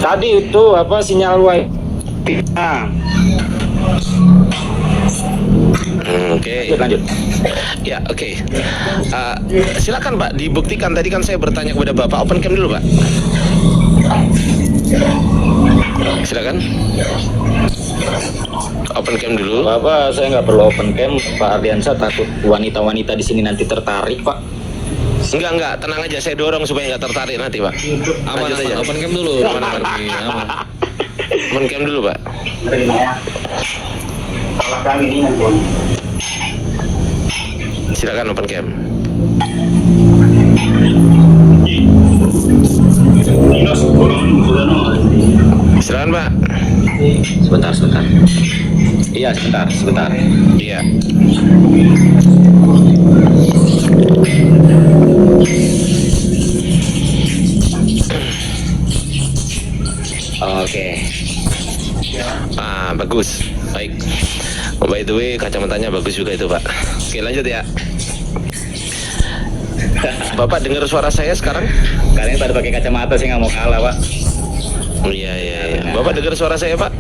Tadi itu apa sinyal wifi. Nah, Oke. lanjut. Ya, oke. Silakan Pak, dibuktikan. Tadi kan saya bertanya kepada Bapak, open cam dulu Pak. Silakan. Open cam dulu. Bapak, saya nggak perlu open cam. Pak Ardiansyah takut wanita-wanita di sini nanti tertarik, Pak. Enggak, tenang aja, saya dorong supaya nggak tertarik nanti Pak. Aman, Lanjut aja. open cam dulu. Aman. Open cam dulu Pak. Silakan open cam. Silakan Pak. Sebentar. Iya, sebentar. Iya. Oke. Bagus. Baik. By the way, kacamatanya bagus juga itu Pak. Oke, lanjut ya. Bapak dengar suara saya sekarang? Kalian pada pakai kacamata, saya nggak mau kalah, Pak. Iya. Bapak dengar suara saya Pak?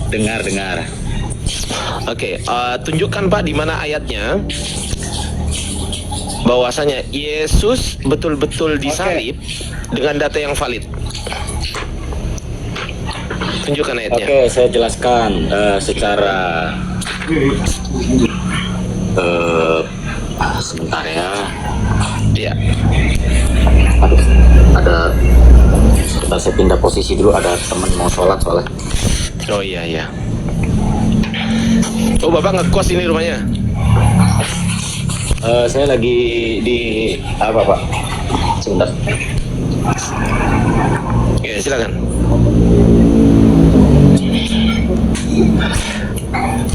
Dengar. Oke, tunjukkan Pak di mana ayatnya bahwasanya Yesus betul-betul disalib dengan data yang valid. Tunjukkan ayatnya. Oke, saya jelaskan secara sebentar ya. Iya. Aduh, ada sebentar, saya pindah posisi dulu, ada teman mau sholat soalnya. Oh iya. Oh, Bapak ngekos ini rumahnya? Saya lagi di apa, Pak? Sebentar. Ya, silakan.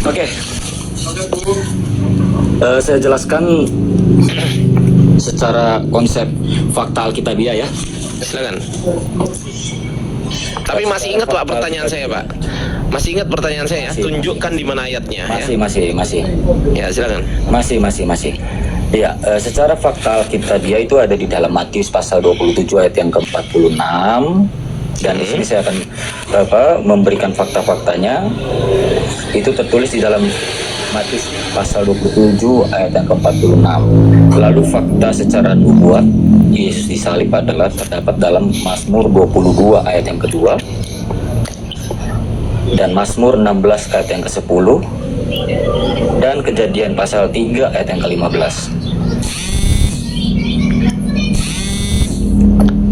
Oke. Saya jelaskan secara konsep fakta Alkitabiah ya. Silakan. Tapi masih ingat Pak pertanyaan saya Pak? Masih ingat pertanyaan saya? Tunjukkan di mana ayatnya ya. Masih. Ya, silakan. Masih. Iya, secara fakta Alkitabiah itu ada di dalam Matius pasal 27 ayat yang ke-46. Dan di sini saya akan memberikan fakta-faktanya. Itu tertulis di dalam Matius pasal 27 ayat yang ke-46. Lalu fakta secara nubuat Yesus disalib adalah terdapat dalam Mazmur 22 ayat yang kedua dan Mazmur 16 ayat yang ke-10 dan Kejadian pasal 3 ayat yang ke-15.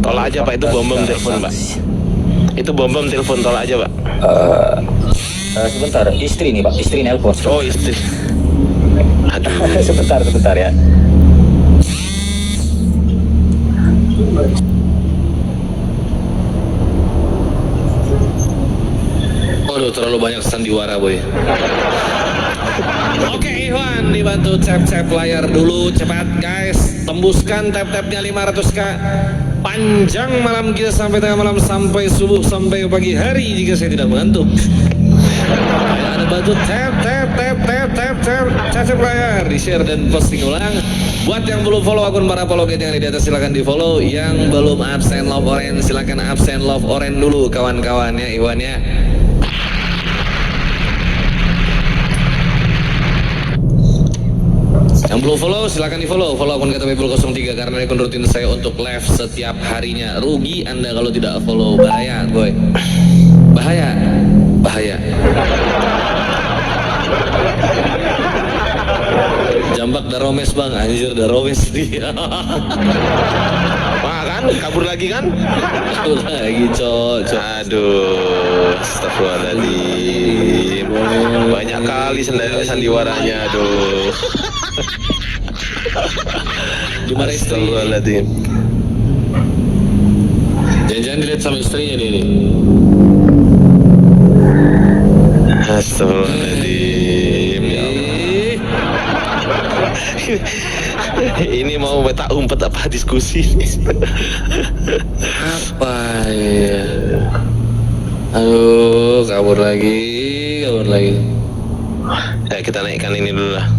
Tolak aja Pak, itu bom telepon Pak. Itu bom telepon, tolak aja Pak. Sebentar, istri nih Pak, istri nelpon. Oh, istri. Aduh. sebentar ya. Waduh, terlalu banyak sandiwara boy. Oke, Iwan dibantu tap layar dulu cepat guys. Tembuskan tap-tapnya 500k. Panjang malam kita sampai tengah malam, sampai subuh, sampai pagi hari jika saya tidak mengantuk. Ada bantu tap layar, di share dan posting ulang. Buat yang belum follow akun para apologet yang ada di atas silahkan di follow. Yang belum absen love orange silahkan absen love orange dulu kawan-kawannya Iwan ya. Yang belum follow silahkan di follow akun KTP 03 karena akun rutin saya untuk live setiap harinya. Rugi Anda kalau tidak follow, bahaya boy, bahaya. Jambak daromes bang, anjir daromes dia. Wah kan, kabur lagi kan? Kabur lagi cok. Aduh, astagfirullahaladzim. Banyak kali sandiwaranya, aduh. Dimarahin istri. Astagfirullahaladzim. Jangan dilihat sama istrinya dia nih. Astagfirullahaladzim. Ya Allah. Ini mau tak umpet apa diskusi? Apa ya? Aduh, kabur lagi. Ya, kita naikkan ini dulu lah.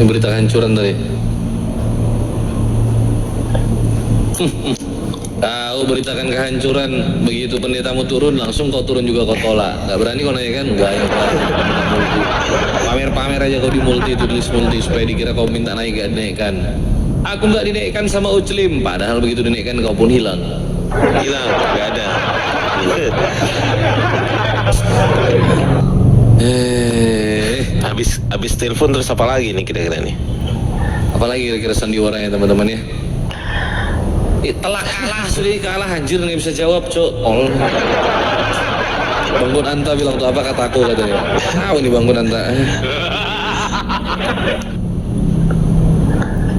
Yang berita hancuran tadi. Tahu beritakan kehancuran, begitu pendetamu turun langsung kau turun juga kau tolak. Gak berani kau naikkan? Enggak ya Pak. Multi. Pamer-pamer aja kau di multi, tulis multi supaya dikira kau minta naik gak dinaikkan. Aku nggak dinaikkan sama Uclim, padahal begitu dinaikkan kau pun hilang. Hilang, nggak ada. Habis telepon terus apa lagi nih kira-kira nih? Apalagi kira-kira sandiwaranya teman-teman ya? Telah kalah, sudah kalah anjir, nggak bisa jawab cok. Bang Gun Anta bilang tuh apa kataku katanya. Tahu nih Bang Gun Anta.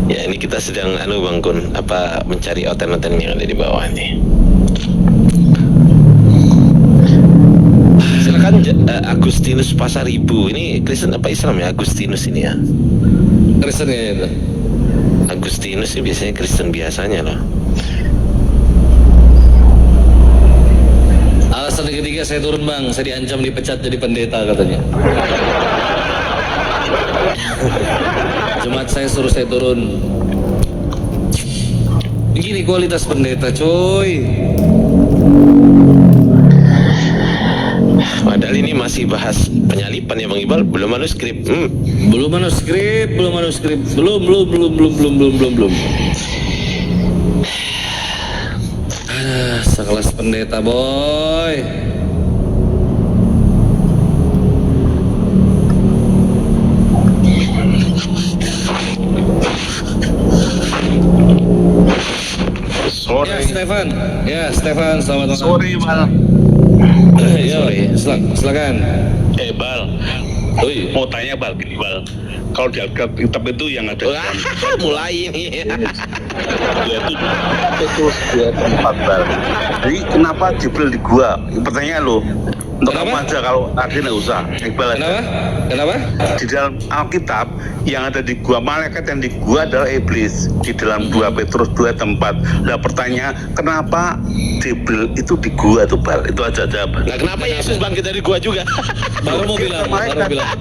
Ya ini kita sedang Bang Kun mencari oten-oten yang ada di bawah nih. Silakan Agustinus Pasaribu, ini Kristen apa Islam ya Agustinus ini ya? Kristen kayaknya itu. Agustinus sih biasanya Kristen biasanya loh. Alasan yang ketiga saya turun bang, saya diancam dipecat jadi pendeta katanya. Jemaat saya suruh saya turun. Begini kualitas pendeta coy. Padahal ini masih bahas penyalipan ya Bang Iqbal, belum manuskrip. Belum manuskrip. Sekelas pendeta boy. Sore. Ya Stefan, selamat malam. Sore, Bal. Ya, silakan. Bal. Oi. Mau tanya, Bal, gini, Bal. Kalau di Alkitab itu yang ada Wah, mulai ini. dia itu dia tempat, Bal. Jadi kenapa Jibril di gua? Pertanyaan lo. Untuk kamu Kenapa? aja, kalau Adi nggak usah. Iqbal aja. Kenapa? Di dalam Alkitab yang ada di gua, malaikat yang di gua adalah iblis. Di dalam 2 Petrus 2 tempat. Nah pertanyaan, kenapa Jibril itu di gua tuh, Bal? Itu aja jawaban. Nah, kenapa Yesus bangkit dari gua juga? Baru mau bilang.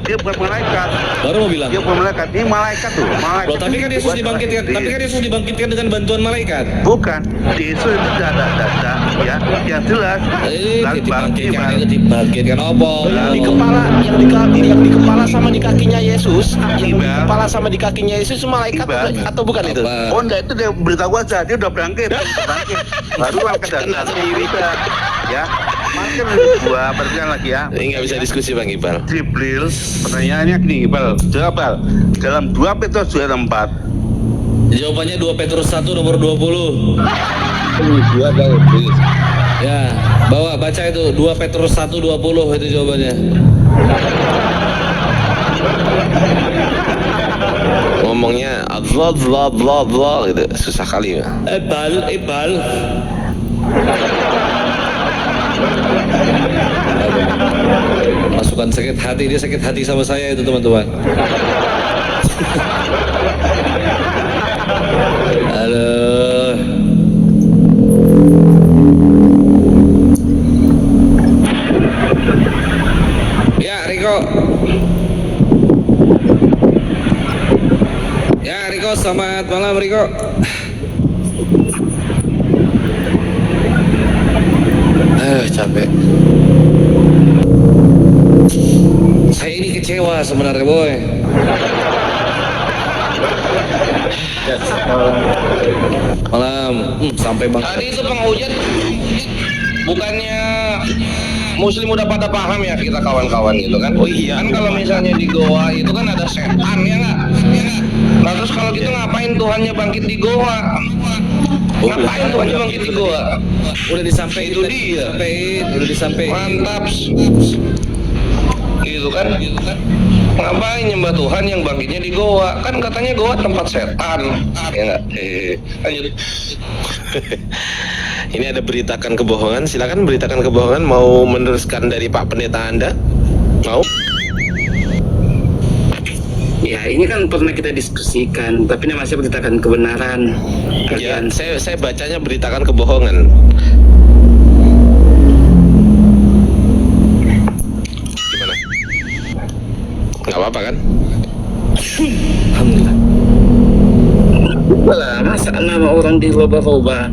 Dia bukan malaikat. Baru mau bilang. Dia bukan malaikat. Ini malaikat tuh. Malaikat. Loh, tapi kan Yesus dibangkitkan. Tapi kan Yesus dibangkitkan dengan bantuan malaikat. Bukan. Yesus itu tidak ada data ya. Yang jelas. Dibangkitkan apa? Yang di kepala sama di kakinya Yesus, yang di kepala sama di kakinya Yesus malaikat atau bukan itu? Apa? Oh enggak, itu dia beritahu aja. Dia udah bangkit. Baru malaikat Kena datang. sendiri. Ya. Makin gua pertanyaan lagi ya. Ini nggak bisa diskusi Bang Iqbal. Jibril, pertanyaannya gini, Iqbal. Jawab, Bal. Dalam 2 Petrus 2 tempat. Jawabannya 2 Petrus 1 nomor 20. Dua ada iblis. Ya, baca itu 2 Petrus 1:20 itu jawabannya. Ngomongnya bla gitu, susah kali ya. Ebal. Masukan sakit hati, dia sakit hati sama saya itu teman-teman. Aduh. Ya Riko, selamat malam Riko. Capek. Saya ini kecewa sebenarnya boy. Malam, sampai bang. Tadi itu penghujat bukannya Muslim udah pada paham ya kita kawan-kawan gitu kan? Oh iya. Kan kalau misalnya di goa itu kan ada setan ya nggak? Nah terus kalau gitu ngapain Tuhannya bangkit di goa? Ngapain Tuhannya bangkit di goa? Udah disampaikan Itu dia. Udah disampaikan. Mantap. Gitu kan? Ngapain nyembah Tuhan yang bangkitnya di goa? Kan katanya goa tempat setan. Ya nggak? Lanjut. Ini ada beritakan kebohongan, silakan beritakan kebohongan. Mau meneruskan dari Pak Pendeta Anda? Mau? Ya ini kan pernah kita diskusikan, tapi ini masih beritakan kebenaran. Ya, Kalian saya bacanya beritakan kebohongan. Gimana? Nggak apa-apa kan? Alhamdulillah. Masa nama orang dirubah-rubah.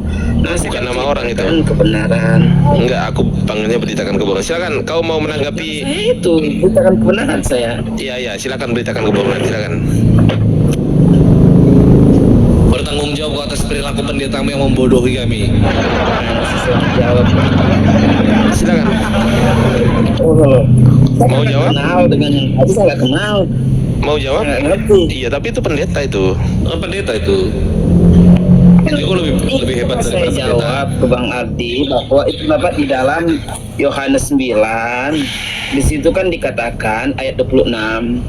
Bukan nama orang itu. Kan kebenaran. Enggak, aku panggilnya beritakan kebohongan. Silakan, kau mau menanggapi? Itu beritakan kebenaran saya. Iya, silakan beritakan kebohongan, silakan. Bertanggung jawab atas perilaku pendetamu yang membodohi kami. Saya jawab. Silakan. Oh, Mau jawab? kenal dengan yang tadi saya nggak kenal. Mau jawab? Nggak ngerti. Iya, tapi itu pendeta itu. Pendeta itu. Jadi kok lebih hebat Saya daripada pendeta. jawab ke Bang Ardi bahwa itu Bapak di dalam Yohanes 9 di situ kan dikatakan ayat 26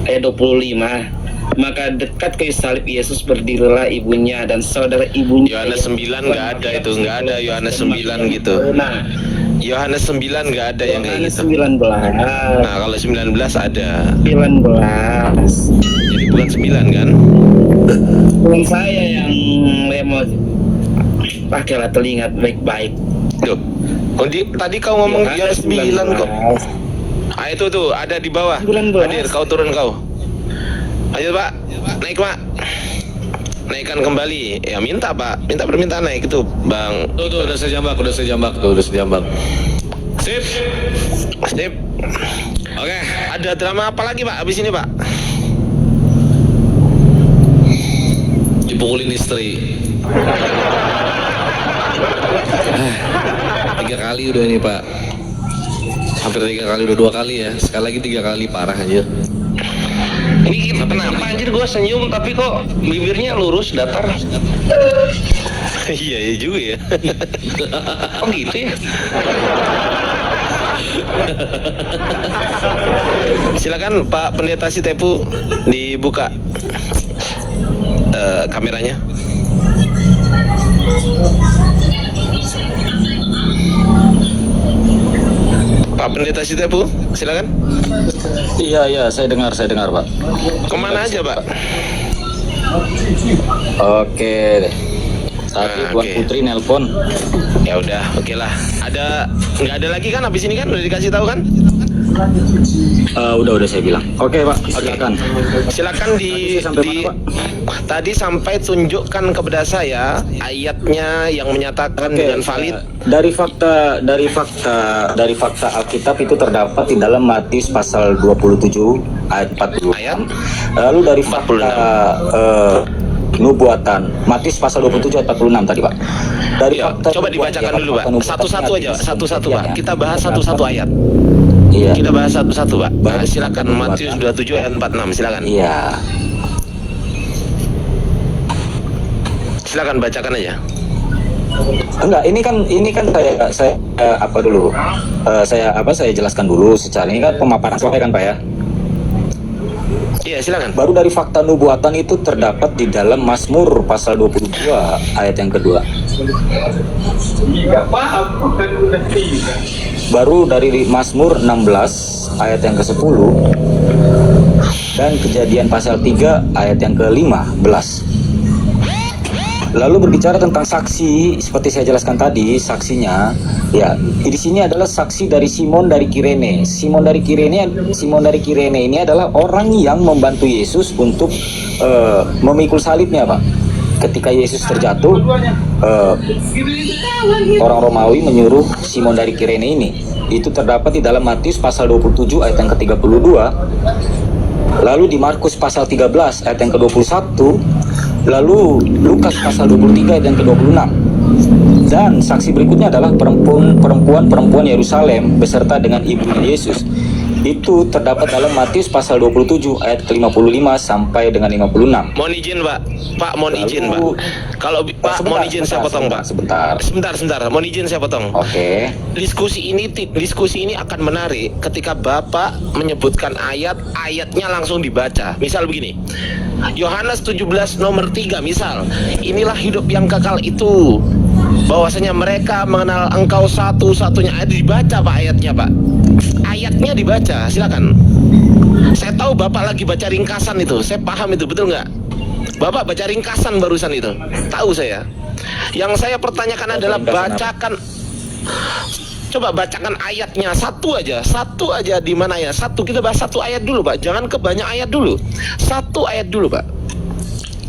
ayat 25, maka dekat kayu salib Yesus berdirilah ibunya dan saudara ibunya. Yohanes 9 nggak ada itu, nggak ada Yohanes 9 gitu. Nah, Yohanes 9 nggak ada yang kayak Yohanes gitu. 19 Nah, kalau 19 ada. 19 Jadi bukan 9 kan? Bukan saya yang mau pakailah telinga baik-baik. Loh, tadi kau ngomong Yohanes 9 kok. Ah, itu tuh ada di bawah. 19. Hadir, kau turun kau. Ayo Pak, naik Pak. Naikkan kembali. Ya minta Pak, minta permintaan naik itu Bang. Tuh, udah saya jambak. Sip. Sip. Oke. Ada drama apa lagi Pak habis ini Pak? Dipukulin istri. 3 kali udah ini Pak. Hampir 3 kali, udah 2 kali ya. Sekali lagi 3 kali, parah aja. Ini kenapa anjir gua senyum tapi kok bibirnya lurus datar? Iya juga ya. Oh gitu ya. Silakan Pak Pendeta Sitepu dibuka kameranya. Pak Pendeta Sitepu, silakan. Iya, saya dengar Pak. Kemana aja Pak? Oke. Tadi Nah, Tuan oke. Putri nelpon. Ya udah, oke lah. Nggak ada lagi kan habis ini kan udah dikasih tahu kan? Udah saya bilang. Oke Pak, silakan. Silakan Sampai mana, Pak? Tadi sampai tunjukkan kepada saya ayatnya yang menyatakan dengan valid. Dari fakta Alkitab itu terdapat di dalam Matius pasal 27 ayat 40. Ayat? Lalu dari fakta nubuatan Matius pasal 27 ayat 46 tadi Pak. Dari Ya, fakta coba nubuatan, dibacakan dulu Pak. fakta nubuatan Satu-satu aja, Matius, satu-satu Pak. kejadian, Kita bahas satu-satu ayat. Iya. Kita bahas satu-satu Pak. Nah, Baik. silakan Matius 27 ayat 46, silakan. Iya. Silakan bacakan aja. Enggak, ini kan saya apa dulu? Saya jelaskan dulu secara ini kan pemaparan saya kan Pak ya. Iya, silakan. Baru dari fakta nubuatan itu terdapat di dalam Mazmur pasal 22 ayat yang kedua. Baru dari Mazmur 16 ayat yang ke-10 dan Kejadian pasal 3 ayat yang ke-15. Lalu berbicara tentang saksi, seperti saya jelaskan tadi, saksinya, ya, di sini adalah saksi dari Simon dari Kirene. Simon dari Kirene ini adalah orang yang membantu Yesus untuk memikul salibnya, Pak. Ketika Yesus terjatuh, orang Romawi menyuruh Simon dari Kirene ini. Itu terdapat di dalam Matius pasal 27 ayat yang ke-32. Lalu di Markus pasal 13 ayat yang ke-21. Lalu Lukas pasal 23 ayat yang ke-26. Dan saksi berikutnya adalah perempuan Yerusalem beserta dengan ibunya Yesus. Itu terdapat dalam Matius pasal 27 ayat ke-55 sampai dengan 56. Mohon izin Pak. Pak, mohon izin Pak. Kalau Pak mohon izin saya potong Pak. Sebentar. Mohon izin saya potong. Oke. Diskusi ini akan menarik ketika Bapak menyebutkan ayatnya langsung dibaca. Misal begini. Yohanes 17 nomor 3 misal, inilah hidup yang kekal itu, bahwasanya mereka mengenal Engkau satu-satunya. Dibaca Pak ayatnya Pak. Ayatnya dibaca, silakan. Saya tahu Bapak lagi baca ringkasan itu, saya paham itu, betul nggak? Bapak baca ringkasan barusan itu, tahu saya. Yang saya pertanyakan adalah bacakan. Coba bacakan ayatnya satu aja di mana ya? Kita bahas satu ayat dulu Pak, jangan ke banyak ayat dulu. Satu ayat dulu Pak.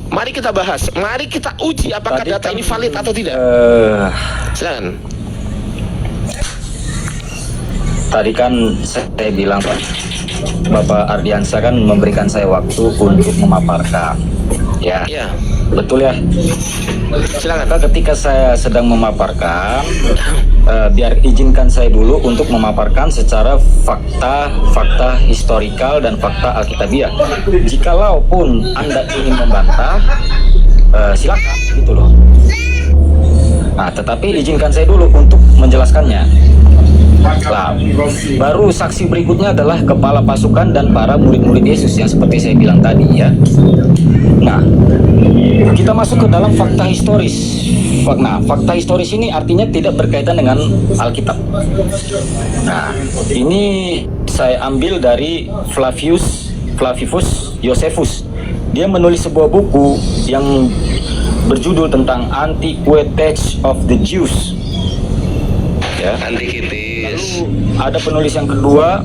Mari kita bahas. Mari kita uji apakah Tadi data kan, ini valid atau tidak. Silakan. Tadi kan saya bilang Pak, Bapak Ardiansa kan memberikan saya waktu untuk memaparkan. Ya, Ya, betul ya. silakan. Maka ketika saya sedang memaparkan, biar izinkan saya dulu untuk memaparkan secara fakta historikal dan fakta alkitabiah. Jikalau pun Anda ingin membantah, silakan gitu loh. Nah, tetapi izinkan saya dulu untuk menjelaskannya. Nah, baru saksi berikutnya adalah kepala pasukan dan para murid-murid Yesus yang seperti saya bilang tadi ya. Nah, kita masuk ke dalam fakta historis. Nah, fakta historis ini artinya tidak berkaitan dengan Alkitab. Nah, ini saya ambil dari Flavius Josephus. Dia menulis sebuah buku yang berjudul tentang Antiquated Text of the Jews. Ya. Antikitis. Ada penulis yang kedua.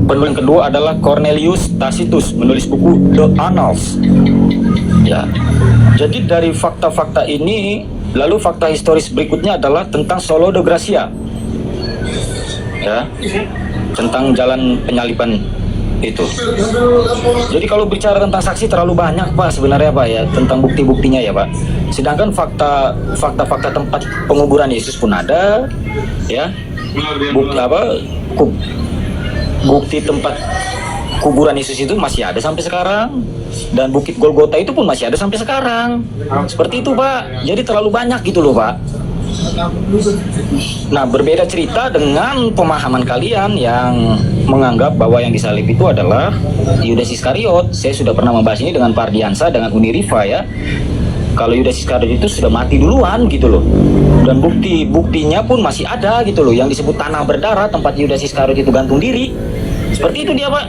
Penulis yang kedua adalah Cornelius Tacitus, menulis buku The Annals. Ya. Jadi dari fakta-fakta ini, lalu fakta historis berikutnya adalah tentang Solo de Gracia. Ya. Tentang jalan penyaliban itu. Jadi kalau bicara tentang saksi terlalu banyak Pak sebenarnya Pak ya, tentang bukti-buktinya ya Pak. Sedangkan fakta-fakta tempat penguburan Yesus pun ada ya. Bukti tempat kuburan Yesus itu masih ada sampai sekarang, dan Bukit Golgota itu pun masih ada sampai sekarang. Seperti itu Pak. Jadi terlalu banyak gitu loh Pak. Nah, berbeda cerita dengan pemahaman kalian yang menganggap bahwa yang disalib itu adalah Yudas Iskariot. Saya sudah pernah membahas ini dengan Pak Ardiansa, dengan Uniriva ya. Kalau Yudas Iskariot itu sudah mati duluan gitu loh. Dan buktinya pun masih ada gitu loh, yang disebut tanah berdarah tempat Yudas Iskariot itu gantung diri. Seperti itu dia Pak.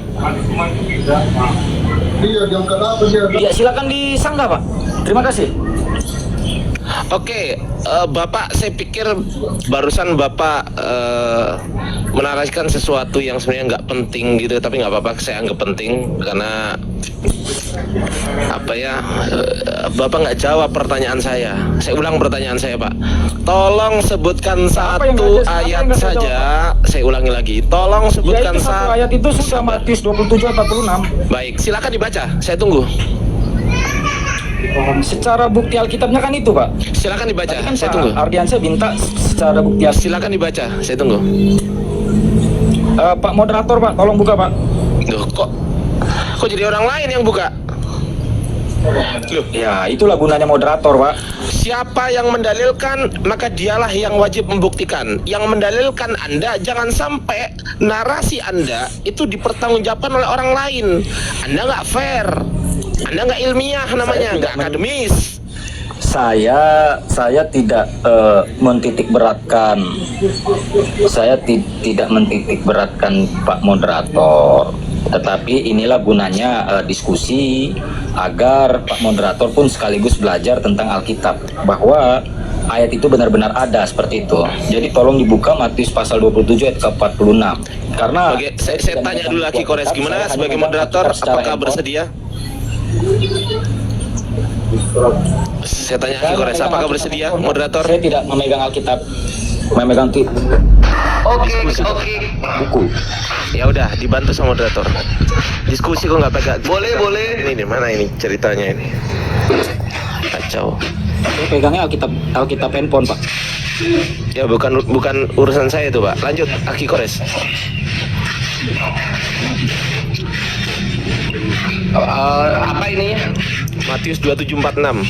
Ya, silakan disanggah Pak. Terima kasih. Oke, Bapak, saya pikir barusan Bapak menarasikan sesuatu yang sebenarnya nggak penting gitu, tapi nggak apa-apa, saya anggap penting karena apa ya, Bapak nggak jawab pertanyaan saya. Saya ulang pertanyaan saya Pak. Tolong sebutkan satu ayat saja. Saya ulangi lagi. Tolong sebutkan satu ayat itu sudah Matius 27:46. Baik, silakan dibaca. Saya tunggu. Secara bukti Alkitabnya kan itu Pak. Silakan dibaca. Tadi kan Saya Pak tunggu. Ardiansa minta secara bukti Alkitab. Silakan dibaca. Saya tunggu. Pak moderator Pak, tolong buka Pak. Loh, kok jadi orang lain yang buka? Loh, Ya, itulah gunanya moderator Pak. siapa yang mendalilkan, maka dialah yang wajib membuktikan. Yang mendalilkan Anda, jangan sampai narasi Anda itu dipertanggungjawabkan oleh orang lain. Anda nggak fair, Anda nggak ilmiah namanya, nggak akademis. Saya tidak mentitik beratkan. Saya tidak mentitik beratkan Pak moderator. Tetapi inilah gunanya diskusi agar Pak moderator pun sekaligus belajar tentang Alkitab, bahwa ayat itu benar-benar ada seperti itu. Jadi tolong dibuka Matius pasal 27 ayat ke-46. Karena Saya tanya dulu lagi Kores, gimana sebagai moderator, apakah bersedia? Saya tanya lagi Kores, apakah bersedia moderator? Saya tidak memegang Alkitab, memegang Oke. buku. Ya udah, dibantu sama moderator. Diskusi kok nggak pegang. Boleh. Ini di mana ini ceritanya ini? Kacau. Saya pegangnya Alkitab handphone Pak. Ya bukan urusan saya itu Pak. Lanjut, Aki Kores. Apa ini? Matius 27:46.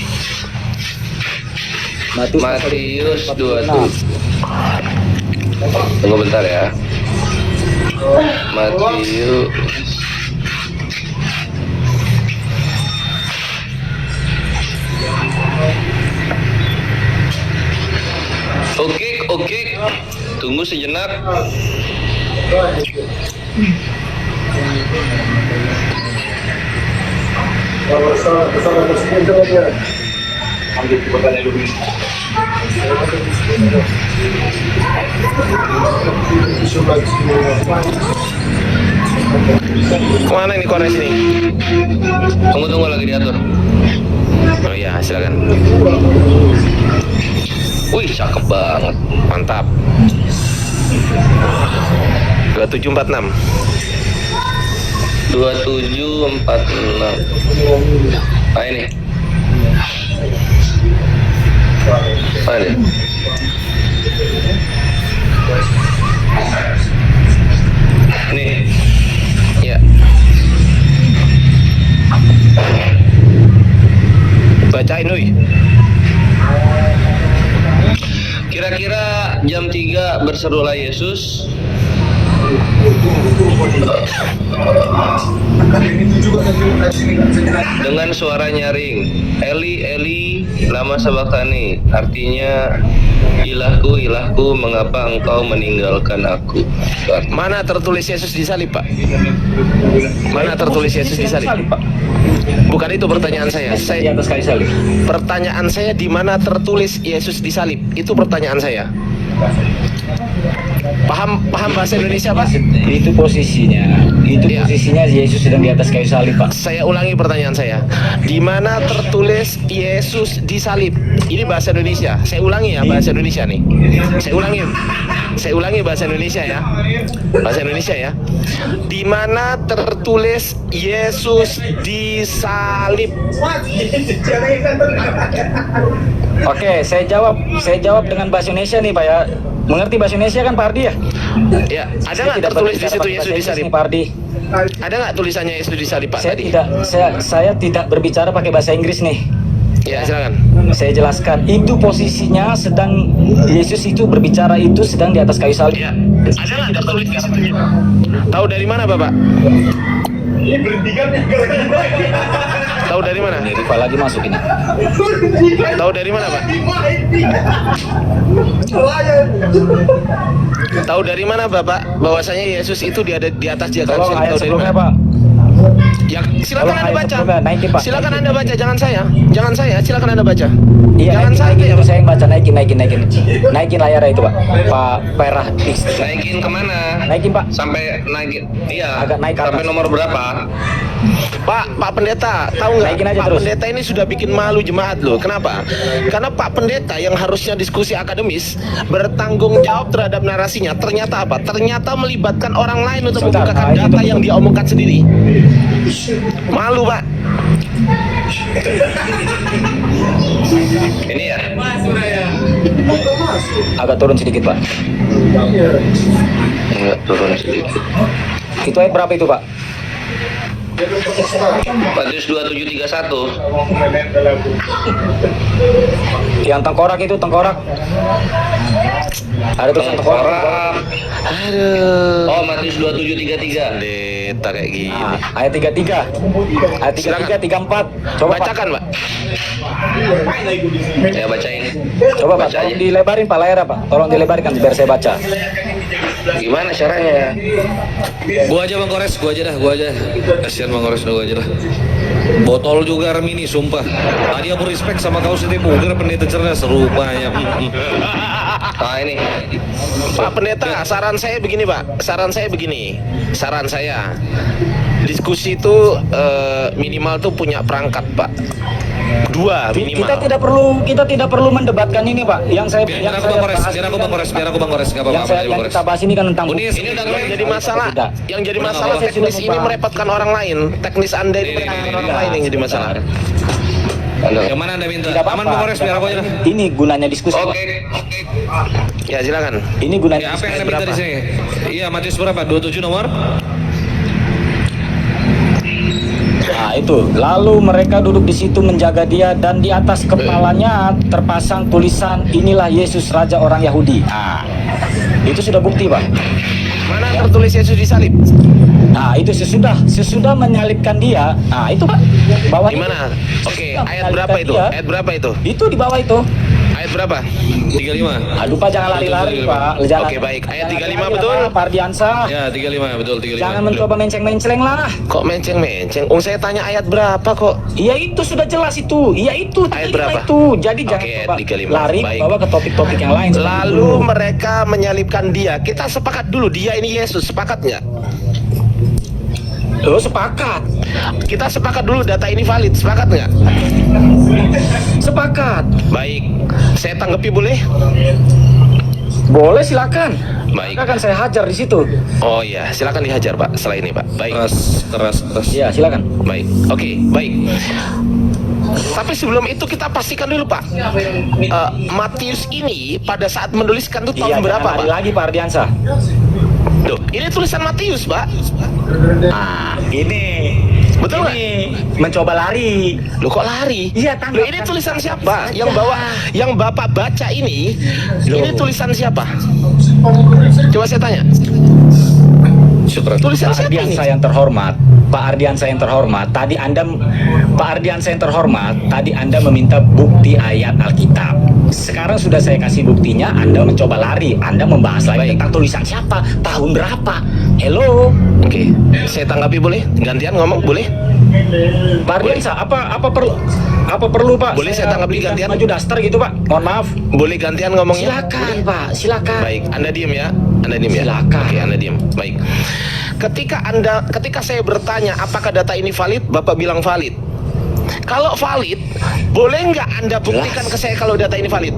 Matius 27. Tunggu bentar ya. Matius. Oke. Tunggu sejenak. Kemana ini kores ini? Tunggu lagi diatur. Oh iya, silakan. Wih, cakep banget. Mantap. 2746. 2746. Nah ini. Mana? Nih. Ya. Bacain, Uy. Kira-kira jam 3 berserulah Yesus. Dengan suara nyaring, Eli Eli lama sabachthani, artinya ilahku ilahku mengapa engkau meninggalkan aku. Mana tertulis Yesus disalib, Pak? Mana tertulis Yesus disalib? Pak. Bukan itu pertanyaan saya. Di atas kayu salib. Pertanyaan saya, di mana tertulis Yesus disalib? Itu pertanyaan saya. Paham bahasa Indonesia, Pak? Itu posisinya. Itu Iya. posisinya Yesus sedang di atas kayu salib, Pak. Saya ulangi pertanyaan saya. Di mana tertulis Yesus disalib? Ini bahasa Indonesia. Saya ulangi ya, bahasa Indonesia nih. Saya ulangi bahasa Indonesia ya. Bahasa Indonesia ya. Di mana tertulis Yesus disalib? Oke, saya jawab dengan bahasa Indonesia nih, Pak ya. Mengerti bahasa Indonesia kan, Pak Ardi ya? Ya, ada Saya nggak tidak tertulis di berbicara situ pakai Yesus bahasa Inggris disalib? nih, Pak Ardi. Ada nggak tulisannya Yesus disalib, Pak, tadi? Saya tidak berbicara pakai bahasa Inggris nih. Ya, silakan. Saya jelaskan, itu posisinya sedang Yesus itu berbicara itu sedang di atas kayu salib. Ya, ada nggak tertulis di situ? Tahu dari mana, Bapak? Tahu dari mana? Rifa lagi masuk ini. Tahu dari mana, Pak? Tahu dari mana, Bapak? Bahwasanya Yesus itu di atas dia Tolong ayat Tahu dari sebelumnya, mana? Pak. Ya, silakan Tolong Anda ayat baca. sebelumnya, naikin, Pak. Silakan Anda baca, jangan saya. Jangan saya, silakan Anda baca. Iya, Jangan naikin, santai ya, terus Pak. saya yang baca, naikin layarnya itu, Pak. Pak Perah. Naikin kemana? Naikin, Pak. Sampai naikin. Iya. Agak naik ke Sampai atas. nomor berapa? Pak Pendeta, tahu nggak? Naikin aja Pak terus. Pendeta ini sudah bikin malu jemaat loh. Kenapa? Karena Pak Pendeta yang harusnya diskusi akademis bertanggung jawab terhadap narasinya, ternyata apa? Ternyata melibatkan orang lain untuk Sebentar, membukakan itu data tuh. yang dia omongkan sendiri. Malu, Pak. Ini ya. Agak turun sedikit, Pak. Enggak, turun sedikit. Itu ayat berapa itu, Pak? Matius 2731. Yang tengkorak itu, tengkorak. Ada tulisan tengkorak. Tengkorak. Aduh. Oh, Matius 2733. Pendeta kayak gini. Nah, ayat 33. Ayat 33, 34. Coba, Pak. Bacakan, Pak. Ya bacain. Coba, Pak. Baca Tolong aja. dilebarin, Pak, layarnya, Pak. Tolong dilebarkan biar saya baca. Gimana caranya? Gua aja Bang Kores, gua aja dah, gua aja. Kasihan Bang Kores, gua aja dah. Botol juga Armini, sumpah. Tadi aku respect sama kau sih, bugar pendeta cerdas rupanya. Nah ini. Pak Pendeta, saran saya begini, Pak. Saran saya, diskusi itu minimal tuh punya perangkat, Pak. 2 minimal. Kita tidak perlu mendebatkan ini, Pak. Yang saya Biar aku Bang Kores, biar aku Bang Kores, biar aku Bang Kores, enggak yang apa-apa saya aja Bang yang Kores. kita bahas ini kan tentang Unis, ini udah Yang jadi masalah, Tidak. yang jadi Udah, masalah nggak apa-apa. teknis ini merepotkan orang lain. Teknis Anda ini merepotkan orang lain yang jadi masalah. Yang mana Anda minta? Tidak apa-apa. Aman Bang Kores, biar aku aja dah. Ini gunanya diskusi. Oke. Ya, silakan. Ini gunanya Ya, apa yang diskusi Anda minta di berapa? sini? Iya, Matius berapa? 27 nomor? Nah, itu. Lalu mereka duduk di situ menjaga dia dan di atas kepalanya terpasang tulisan, inilah Yesus Raja orang Yahudi. Nah, itu sudah bukti, Pak. Mana tertulis Yesus disalib? Nah, itu sesudah menyalibkan dia. Nah, itu, Pak. Bawah Di mana? itu. Oke, Sesudah ayat berapa itu? menyalibkan dia. Ayat berapa itu? Itu di bawah itu. Ayat berapa? 35. Aduh, Pak, jangan lari-lari, Pak. Jangan- Oke, baik. Ayat jangan 35 lari-lari, betul? Pak Ardiansa. Ya, 35, betul 35. Jangan betul. mencoba menceng-menceng lah. Kok menceng-menceng? Saya tanya ayat berapa kok? Iya, itu sudah jelas itu. Iya, itu. Ayat 35 berapa? itu. Jadi Oke, jangan ayat coba 35. lari Baik. bawa ke topik-topik yang lain. Lalu mereka menyalibkan dia. Kita sepakat dulu, dia ini Yesus. Sepakat nggak? Lo sepakat. Kita sepakat dulu data ini valid, sepakat nggak? Sepakat. Baik, saya tanggapi boleh? Boleh, silakan. Baik. Akan saya hajar di situ. Oh iya, silakan dihajar Pak, setelah ini Pak. Baik. Keras. Iya, silakan. Baik, oke, baik. Tapi sebelum itu kita pastikan dulu Pak, Matius ini pada saat menuliskan itu tahun berapa Pak? Lagi Pak Ardiansa. Loh, ini tulisan Matius Pak. Ini Betul nggak? mencoba lari. Loh kok lari? Iya, Loh ini tulisan siapa? Yang bawa, yang Bapak baca ini tulisan siapa? Coba saya tanya. Syukran. Tulisan Pak siapa ini? Ardiansa yang terhormat, Pak Ardiansa yang terhormat, tadi Anda meminta bukti ayat Alkitab. Sekarang sudah saya kasih buktinya, Anda mencoba lari, Anda membahas lagi tentang tulisan siapa, tahun berapa. Hello, Oke, saya tanggapi boleh? Gantian ngomong boleh? Pak Ardiansa, apa perlu Pak? Boleh saya tanggapi berikan gantian? maju daster gitu Pak, mohon maaf. Boleh gantian ngomongnya? Silakan Pak, silakan. Baik, Anda diem ya. Anda diem ya. Silakan. Oke, Anda diem. Baik. Ketika saya bertanya apakah data ini valid, Bapak bilang valid. Kalau valid, boleh nggak Anda buktikan ke saya kalau data ini valid?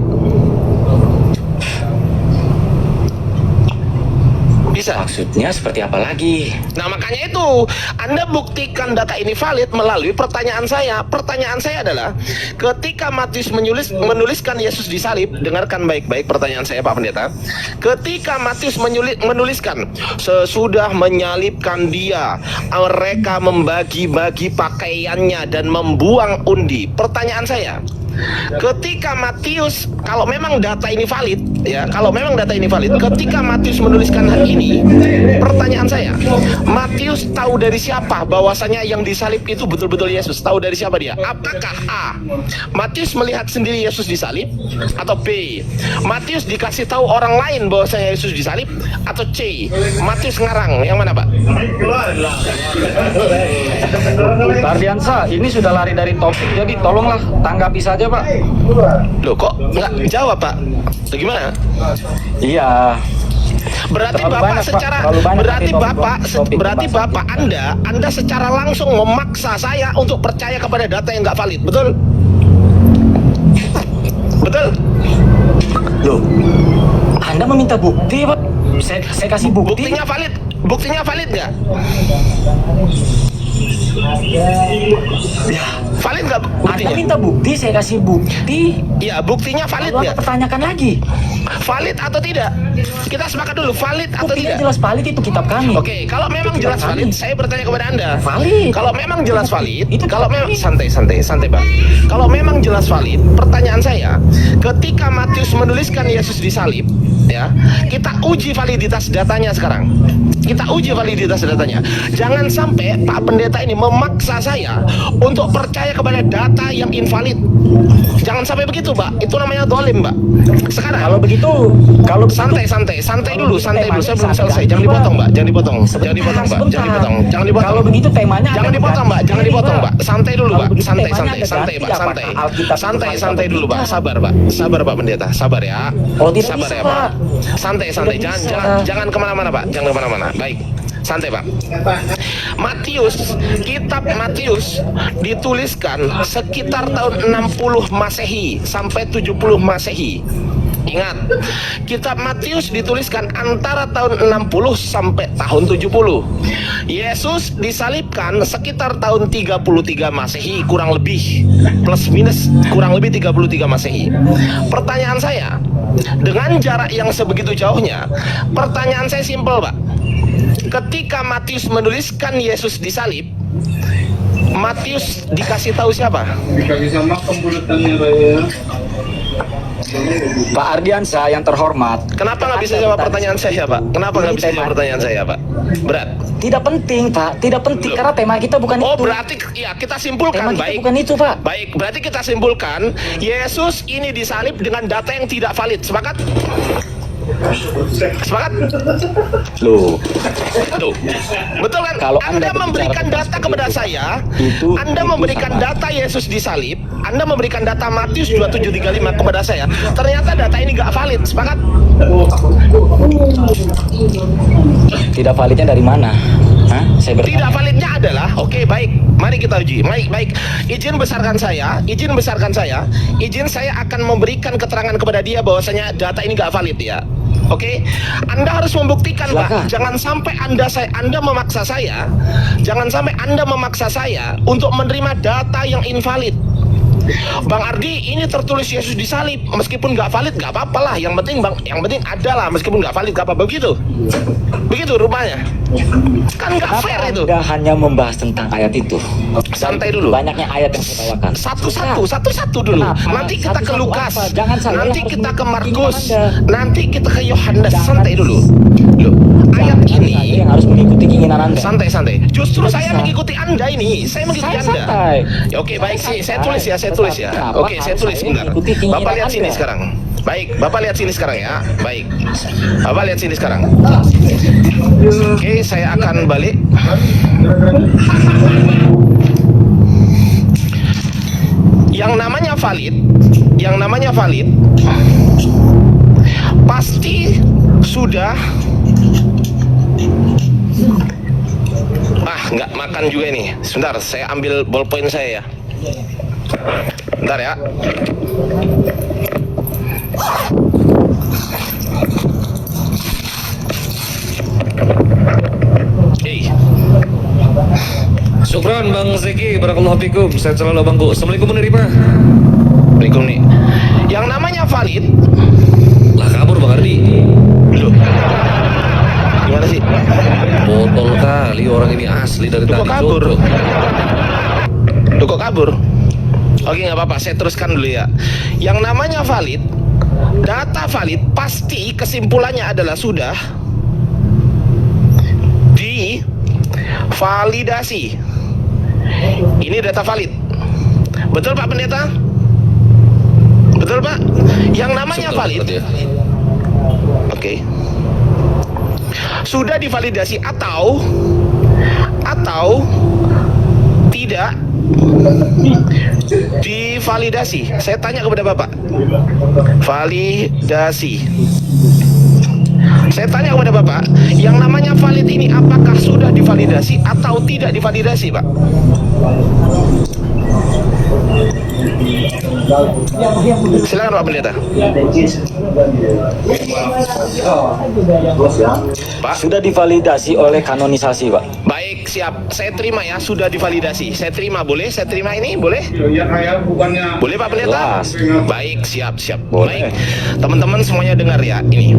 Bisa. Maksudnya seperti apa lagi? Nah makanya itu Anda buktikan data ini valid melalui pertanyaan saya. Pertanyaan saya adalah ketika Matius menuliskan Yesus disalib, dengarkan baik-baik pertanyaan saya Pak Pendeta. Ketika Matius menuliskan sesudah menyalibkan dia, mereka membagi-bagi pakaiannya dan membuang undi. Pertanyaan saya, ketika Matius, kalau memang data ini valid ya, ketika Matius menuliskan hal ini, pertanyaan saya, Matius tahu dari siapa bahwasanya yang disalib itu betul-betul Yesus? Tahu dari siapa dia? Apakah A, Matius melihat sendiri Yesus disalib, atau B, Matius dikasih tahu orang lain bahwasanya Yesus disalib, atau C, Matius ngarang? Yang mana Pak? Pak Ardiansa, ini sudah lari dari topik, jadi tolonglah tanggapi saja Pak. Loh kok nggak jawab Pak? Bagaimana? Iya. Berarti Terlalu Bapak banyak, Pak. secara Terlalu banyak berarti nanti Bapak topik berarti pembahasan Bapak Anda secara langsung memaksa saya untuk percaya kepada data yang nggak valid, betul? Betul? Loh, Anda meminta bukti Pak? Saya kasih bukti. Buktinya valid nggak? Ya, Valid nggak Anda buktinya? minta bukti, saya kasih bukti. Iya, buktinya valid Lalu nggak? Anda pertanyakan lagi. Valid atau tidak? Kita sepakat dulu, valid atau Buktinya tidak? jelas valid, itu kitab kami. Oke, kalau memang Itu jelas kitab valid, kami. saya bertanya kepada Anda. Valid. Kalau memang jelas valid, Itu kalau memang kami. santai Bang. Kalau memang jelas valid, pertanyaan saya, ketika Matius menuliskan Yesus disalib, ya, kita uji validitas datanya sekarang. Kita uji validitas datanya. Jangan sampai Pak Pendeta ini memaksa saya untuk percaya kepada data yang invalid. Jangan sampai begitu, Pak. Itu namanya dolim, Pak. Sekarang Kalau begitu, santai dulu. Saya belum selesai. Jangan dipotong, Mbak. Jangan dipotong, Pak. Jangan dipotong. Kalau begitu temanya Jangan Anda dipotong, Mbak. ganti Jangan ini, dipotong, Pak. Santai dulu, Kalau Pak. begitu Santai, temanya Anda Pak. ganti, apakah Alkitab itu Santai valid dulu, atau Pak. tidak? Sabar, Pak. Sabar, Pak Pendeta. Sabar ya. Oh, tidak Sabar bisa, ya, Pak. Pak. Santai. Tidak bisa. Jangan kemana-mana, Pak. Jangan kemana-mana. Baik. Santai, Pak. Kitab Matius dituliskan sekitar tahun 60 Masehi sampai 70 Masehi. Ingat, kitab Matius dituliskan antara tahun 60 sampai tahun 70. Yesus disalibkan sekitar tahun 33 Masehi, kurang lebih, plus minus kurang lebih 33 Masehi. Pertanyaan saya, dengan jarak yang sebegitu jauhnya, pertanyaan saya simpel, Pak. Ketika Matius menuliskan Yesus disalib, Matius dikasih tahu siapa? Pak Ardiansa yang terhormat. Kenapa nggak bisa jawab pertanyaan saya, Pak? Kenapa nggak bisa jawab pertanyaan saya, Pak? Berat. Tidak penting, Pak. Tidak penting karena tema kita bukan Oh, itu. berarti ya kita simpulkan. Tema kita Baik. bukan itu, Pak. Baik, berarti kita simpulkan Yesus ini disalib dengan data yang tidak valid. Sepakat? Sepakat? Loh, Tuh. Betul kan? Kalau Anda Anda memberikan berbicara data seperti kepada itu, saya, itu Anda memberikan salah. data Yesus disalib, Anda memberikan data Matius 2735 kepada saya. Ternyata data ini nggak valid. Sepakat? tidak validnya dari mana? Hah? Saya bertanya. Tidak validnya adalah, oke baik, mari kita uji. Baik, izin besarkan saya, izin saya akan memberikan keterangan kepada dia bahwasanya data ini nggak valid ya. Oke, Anda harus membuktikan, Pak. Jangan sampai Anda memaksa saya, untuk menerima data yang invalid. Bang Ardi, ini tertulis Yesus disalib, meskipun nggak valid nggak apa-apa lah. Yang penting ada lah, meskipun nggak valid nggak apa-apa. Begitu rupanya. Kan nggak fair itu. Anda hanya membahas tentang ayat itu. Santai dulu. Banyaknya ayat yang saya bawakan. Satu-satu dulu. Kenapa? Nanti kita ke Satu-satu Lukas, apa? Jangan saya nanti harus kita ke mengikuti Markus, Anda. nanti kita ke Yohanes. Jangan. Santai dulu. Loh, ayat Jangan saya ini yang harus mengikuti keinginan Anda. santai. Justru Tidak saya bisa. mengikuti Anda ini. Saya mengikuti Saya Anda. santai. Ya, oke, baik sih. Saya santai. tulis ya. Kenapa Oke, saya harus tulis saya sebentar. mengikuti keinginan Bapak lihat sini Anda? sekarang. Baik, Bapak lihat sini sekarang ya. Baik. Bapak lihat sini sekarang. Oke, saya akan balik. Yang namanya valid pasti sudah nggak makan juga ini. Sebentar, saya ambil ballpoint saya ya. Bentar ya. Syukran Bang Zeki, barakallahu fikum. Sehat selalu Bangku. Assalamualaikum menerima. Assalamualaikum nih. Yang namanya valid. Lah kabur Bang Ardi. Loh. Gimana sih? Botol kali orang ini asli dari Loh, tadi. kok kabur? Jodoh. Loh, kok kabur? Oke, nggak apa-apa, saya teruskan dulu ya. Yang namanya valid, data valid pasti kesimpulannya adalah sudah divalidasi. Ini data valid. Betul Pak Pendeta? Betul Pak? Yang namanya Betul, valid. betul, ya. Oke. Sudah divalidasi atau tidak divalidasi. Saya tanya kepada Bapak. Validasi. Saya tanya kepada Bapak, yang namanya valid ini apakah sudah divalidasi atau tidak divalidasi, Pak? Silakan Pak Pendeta. Pak, Sudah divalidasi oleh kanonisasi, Pak. baik, siap. Saya terima ya, sudah divalidasi. Saya terima, boleh? Saya terima ini, boleh? Boleh Pak Pendeta? Jelas. Baik, siap. Boleh. Baik. Teman-teman semuanya dengar ya, ini.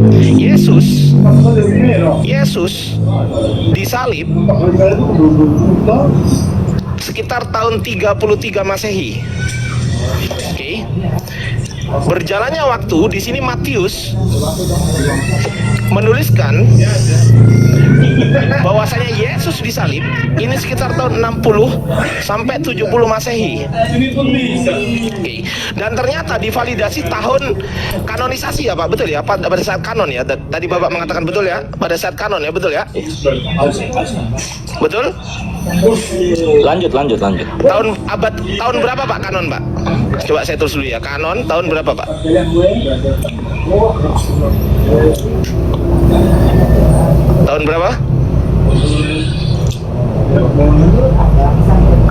Yesus disalib sekitar tahun 33 Masehi. Oke. Berjalannya waktu, di sini Matius menuliskan bahwasanya Yesus disalib ini sekitar tahun 60 sampai 70 Masehi. Oke. Dan ternyata divalidasi tahun kanonisasi ya Pak, betul ya? Pada saat kanon ya. Tadi Bapak mengatakan betul ya? Pada saat kanon ya, betul ya? Betul? Lanjut. Tahun berapa Pak kanon Pak? Coba saya tulis dulu ya. Kanon tahun berapa Pak? Tahun berapa?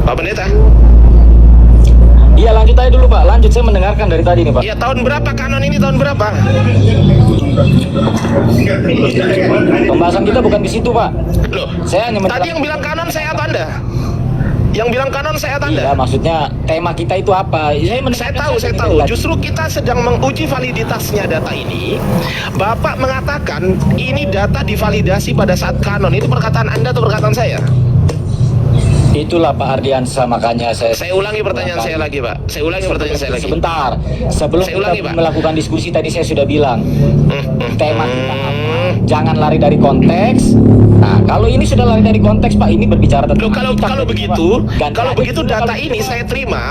Pak Pendeta? Iya, lanjut aja dulu, Pak. Lanjut, saya mendengarkan dari tadi nih, Pak. Ya, tahun berapa kanon ini, tahun berapa? Pembahasan kita bukan di situ, Pak. Loh, Saya hanya tadi yang bilang kanon saya atau Anda? Yang bilang kanon saya atau Anda? Iya, maksudnya tema kita itu apa? Saya tahu. Justru kita sedang menguji validitasnya data ini. Bapak mengatakan ini data divalidasi pada saat kanon. Itu perkataan Anda atau perkataan saya? Itulah Pak Ardiansa, makanya Saya ulangi pertanyaan saya lagi, Pak. Sebentar, sebelum Saya ulangi, kita Pak. melakukan diskusi tadi saya sudah bilang tema kita apa? Jangan lari dari konteks. Nah, kalau ini sudah lari dari konteks, Pak, ini berbicara tentang Loh, kalau begitu, Ganti kalau aja begitu dulu, data kalau ini gitu. saya terima.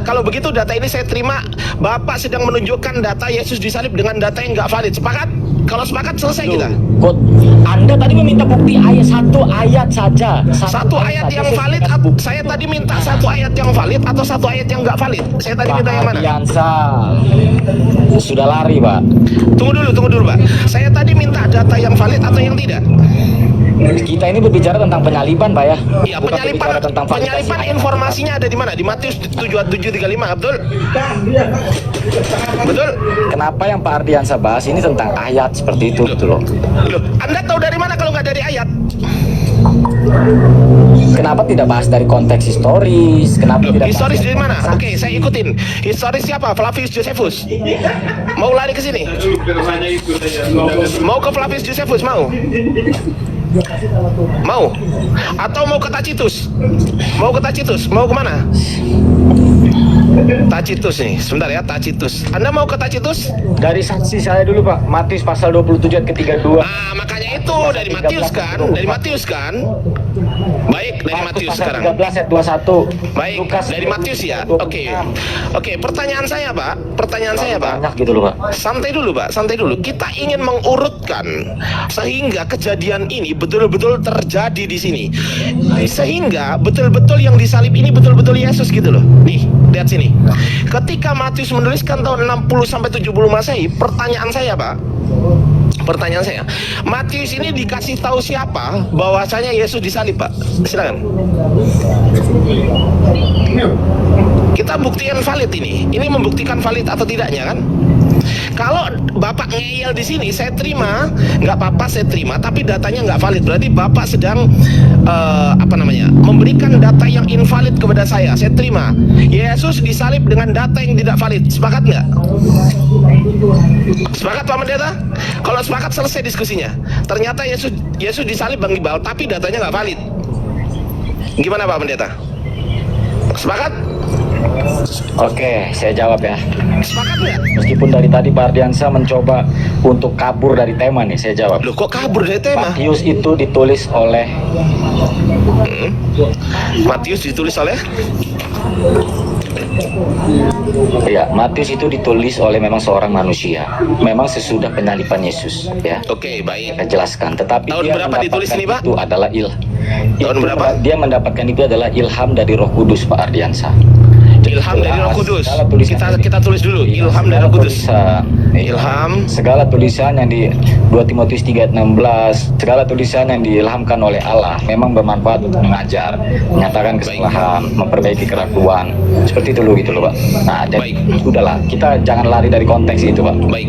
Kalau begitu data ini saya terima. Bapak sedang menunjukkan data Yesus disalib dengan data yang nggak valid. Sepakat? Kalau sepakat selesai kita. Kok Anda tadi meminta bukti ayat satu ayat saja. Satu ayat yang valid, saya tadi minta satu ayat yang valid atau satu ayat yang nggak valid? Saya tadi minta yang mana? Ardiansa sudah lari, Pak. Tunggu dulu, Pak. Saya tadi minta data yang valid atau yang tidak? Kita ini berbicara tentang penyaliban, Pak ya. Iya, Bukan berbicara tentang validasi. penyalipan informasinya ada di mana? Di Matius 7:35, betul? Betul? Kenapa yang Pak Ardiansa bahas ini tentang ayat seperti itu gitu loh. Loh, Anda tahu dari mana kalau nggak dari ayat? Kenapa tidak bahas dari konteks historis? Kenapa Loh, tidak bahas historis dari mana? konteks Oke, saya ikutin. Historis siapa? Flavius Josephus. Mau lari ke sini? Mau ke Flavius Josephus? Mau? Mau? Atau mau ke Tacitus? Mau ke Tacitus? Mau kemana? Tacitus nih, sebentar ya, Tacitus. Anda mau ke Tacitus? Dari saksi saya dulu, Pak. Matius pasal 27 ayat ke-32. Ah, makanya itu dari Matius kan? Dari Matius kan? Baik, dari Matius pasal sekarang. 13 ayat 21. Baik, Lukas dari Matius ya. 26. Oke, pertanyaan saya, Pak. Pertanyaan saya, Pak. Banyak gitu loh, Pak. Santai dulu, Pak. Santai dulu. Kita ingin mengurutkan sehingga kejadian ini betul-betul terjadi di sini. Sehingga betul-betul yang disalib ini betul-betul Yesus gitu loh. Nih, lihat sini. Ketika Matius menuliskan tahun 60 sampai 70 Masehi, pertanyaan saya, Pak. Pertanyaan saya, Matius ini dikasih tahu siapa bahwasanya Yesus disalib, Pak? Silakan. Kita buktikan valid ini. Ini membuktikan valid atau tidaknya kan? Kalau Bapak ngeyel di sini, saya terima, nggak apa-apa, saya terima. Tapi datanya nggak valid. Berarti Bapak sedang memberikan data yang invalid kepada saya. Saya terima. Yesus disalib dengan data yang tidak valid. Sepakat nggak? Sepakat, Pak Pendeta? Kalau sepakat, selesai diskusinya. Ternyata Yesus disalib, Bang Iqbal, tapi datanya nggak valid. Gimana, Pak Pendeta? Sepakat? Oke, saya jawab ya. Sepakat nggak? Meskipun dari tadi Pak Ardiansa mencoba untuk kabur dari tema nih, saya jawab. Loh, kok kabur dari tema? Matius itu ditulis oleh Matius ditulis oleh? Ya, Matius itu ditulis oleh memang seorang manusia. Memang sesudah penyaliban Yesus, ya. Oke, baik. Saya jelaskan. Tetapi Tahun dia berapa ditulis ini, Pak? Itu adalah Tahun berapa? Dia mendapatkan itu adalah ilham dari Roh Kudus, Pak Ardiansa. Ilham dari Roh Kudus. Segala tulisan Kita tulis dulu. Ilham dari Roh Kudus. Ilham. Segala tulisan yang di 2 Timotius 3 ayat 16, segala tulisan yang diilhamkan oleh Allah memang bermanfaat untuk mengajar, menyatakan kesalahan, memperbaiki keraguan. Seperti itu loh gitu loh, Pak. Nah, jadi udahlah, kita jangan lari dari konteks itu, Pak. Baik.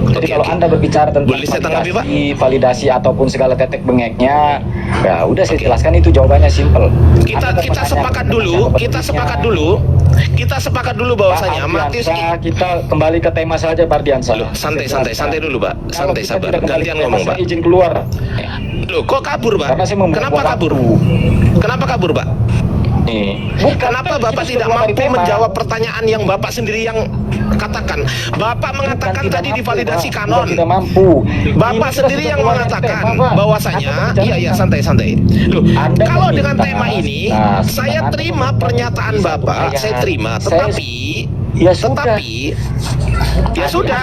Jadi kalau Anda berbicara tentang Boleh saya tanggapi, Pak? validasi ataupun segala tetek bengeknya, ya udah saya jelaskan, itu jawabannya simpel. Kita sepakat dulu. Kita sepakat dulu bahwasanya Matius kita kembali ke tema saja, Pak Ardiansa. Loh, santai dulu, Pak. Santai, Kalau kita sabar. tidak kembali Gantian ke tema, ngomong, saya Pak. izin keluar. Loh, kok kabur, Pak? Karena saya membuang Kenapa kabur? Kenapa kabur, Pak? Kenapa Bapak tidak mampu menjawab pertanyaan yang Bapak sendiri yang katakan? Bapak mengatakan tadi divalidasi kanon. Tidak mampu. Bapak sendiri yang mengatakan bahwasanya, iya santai. Loh, kalau dengan tema ini, saya terima pernyataan Bapak, saya terima, tetapi ya sudah.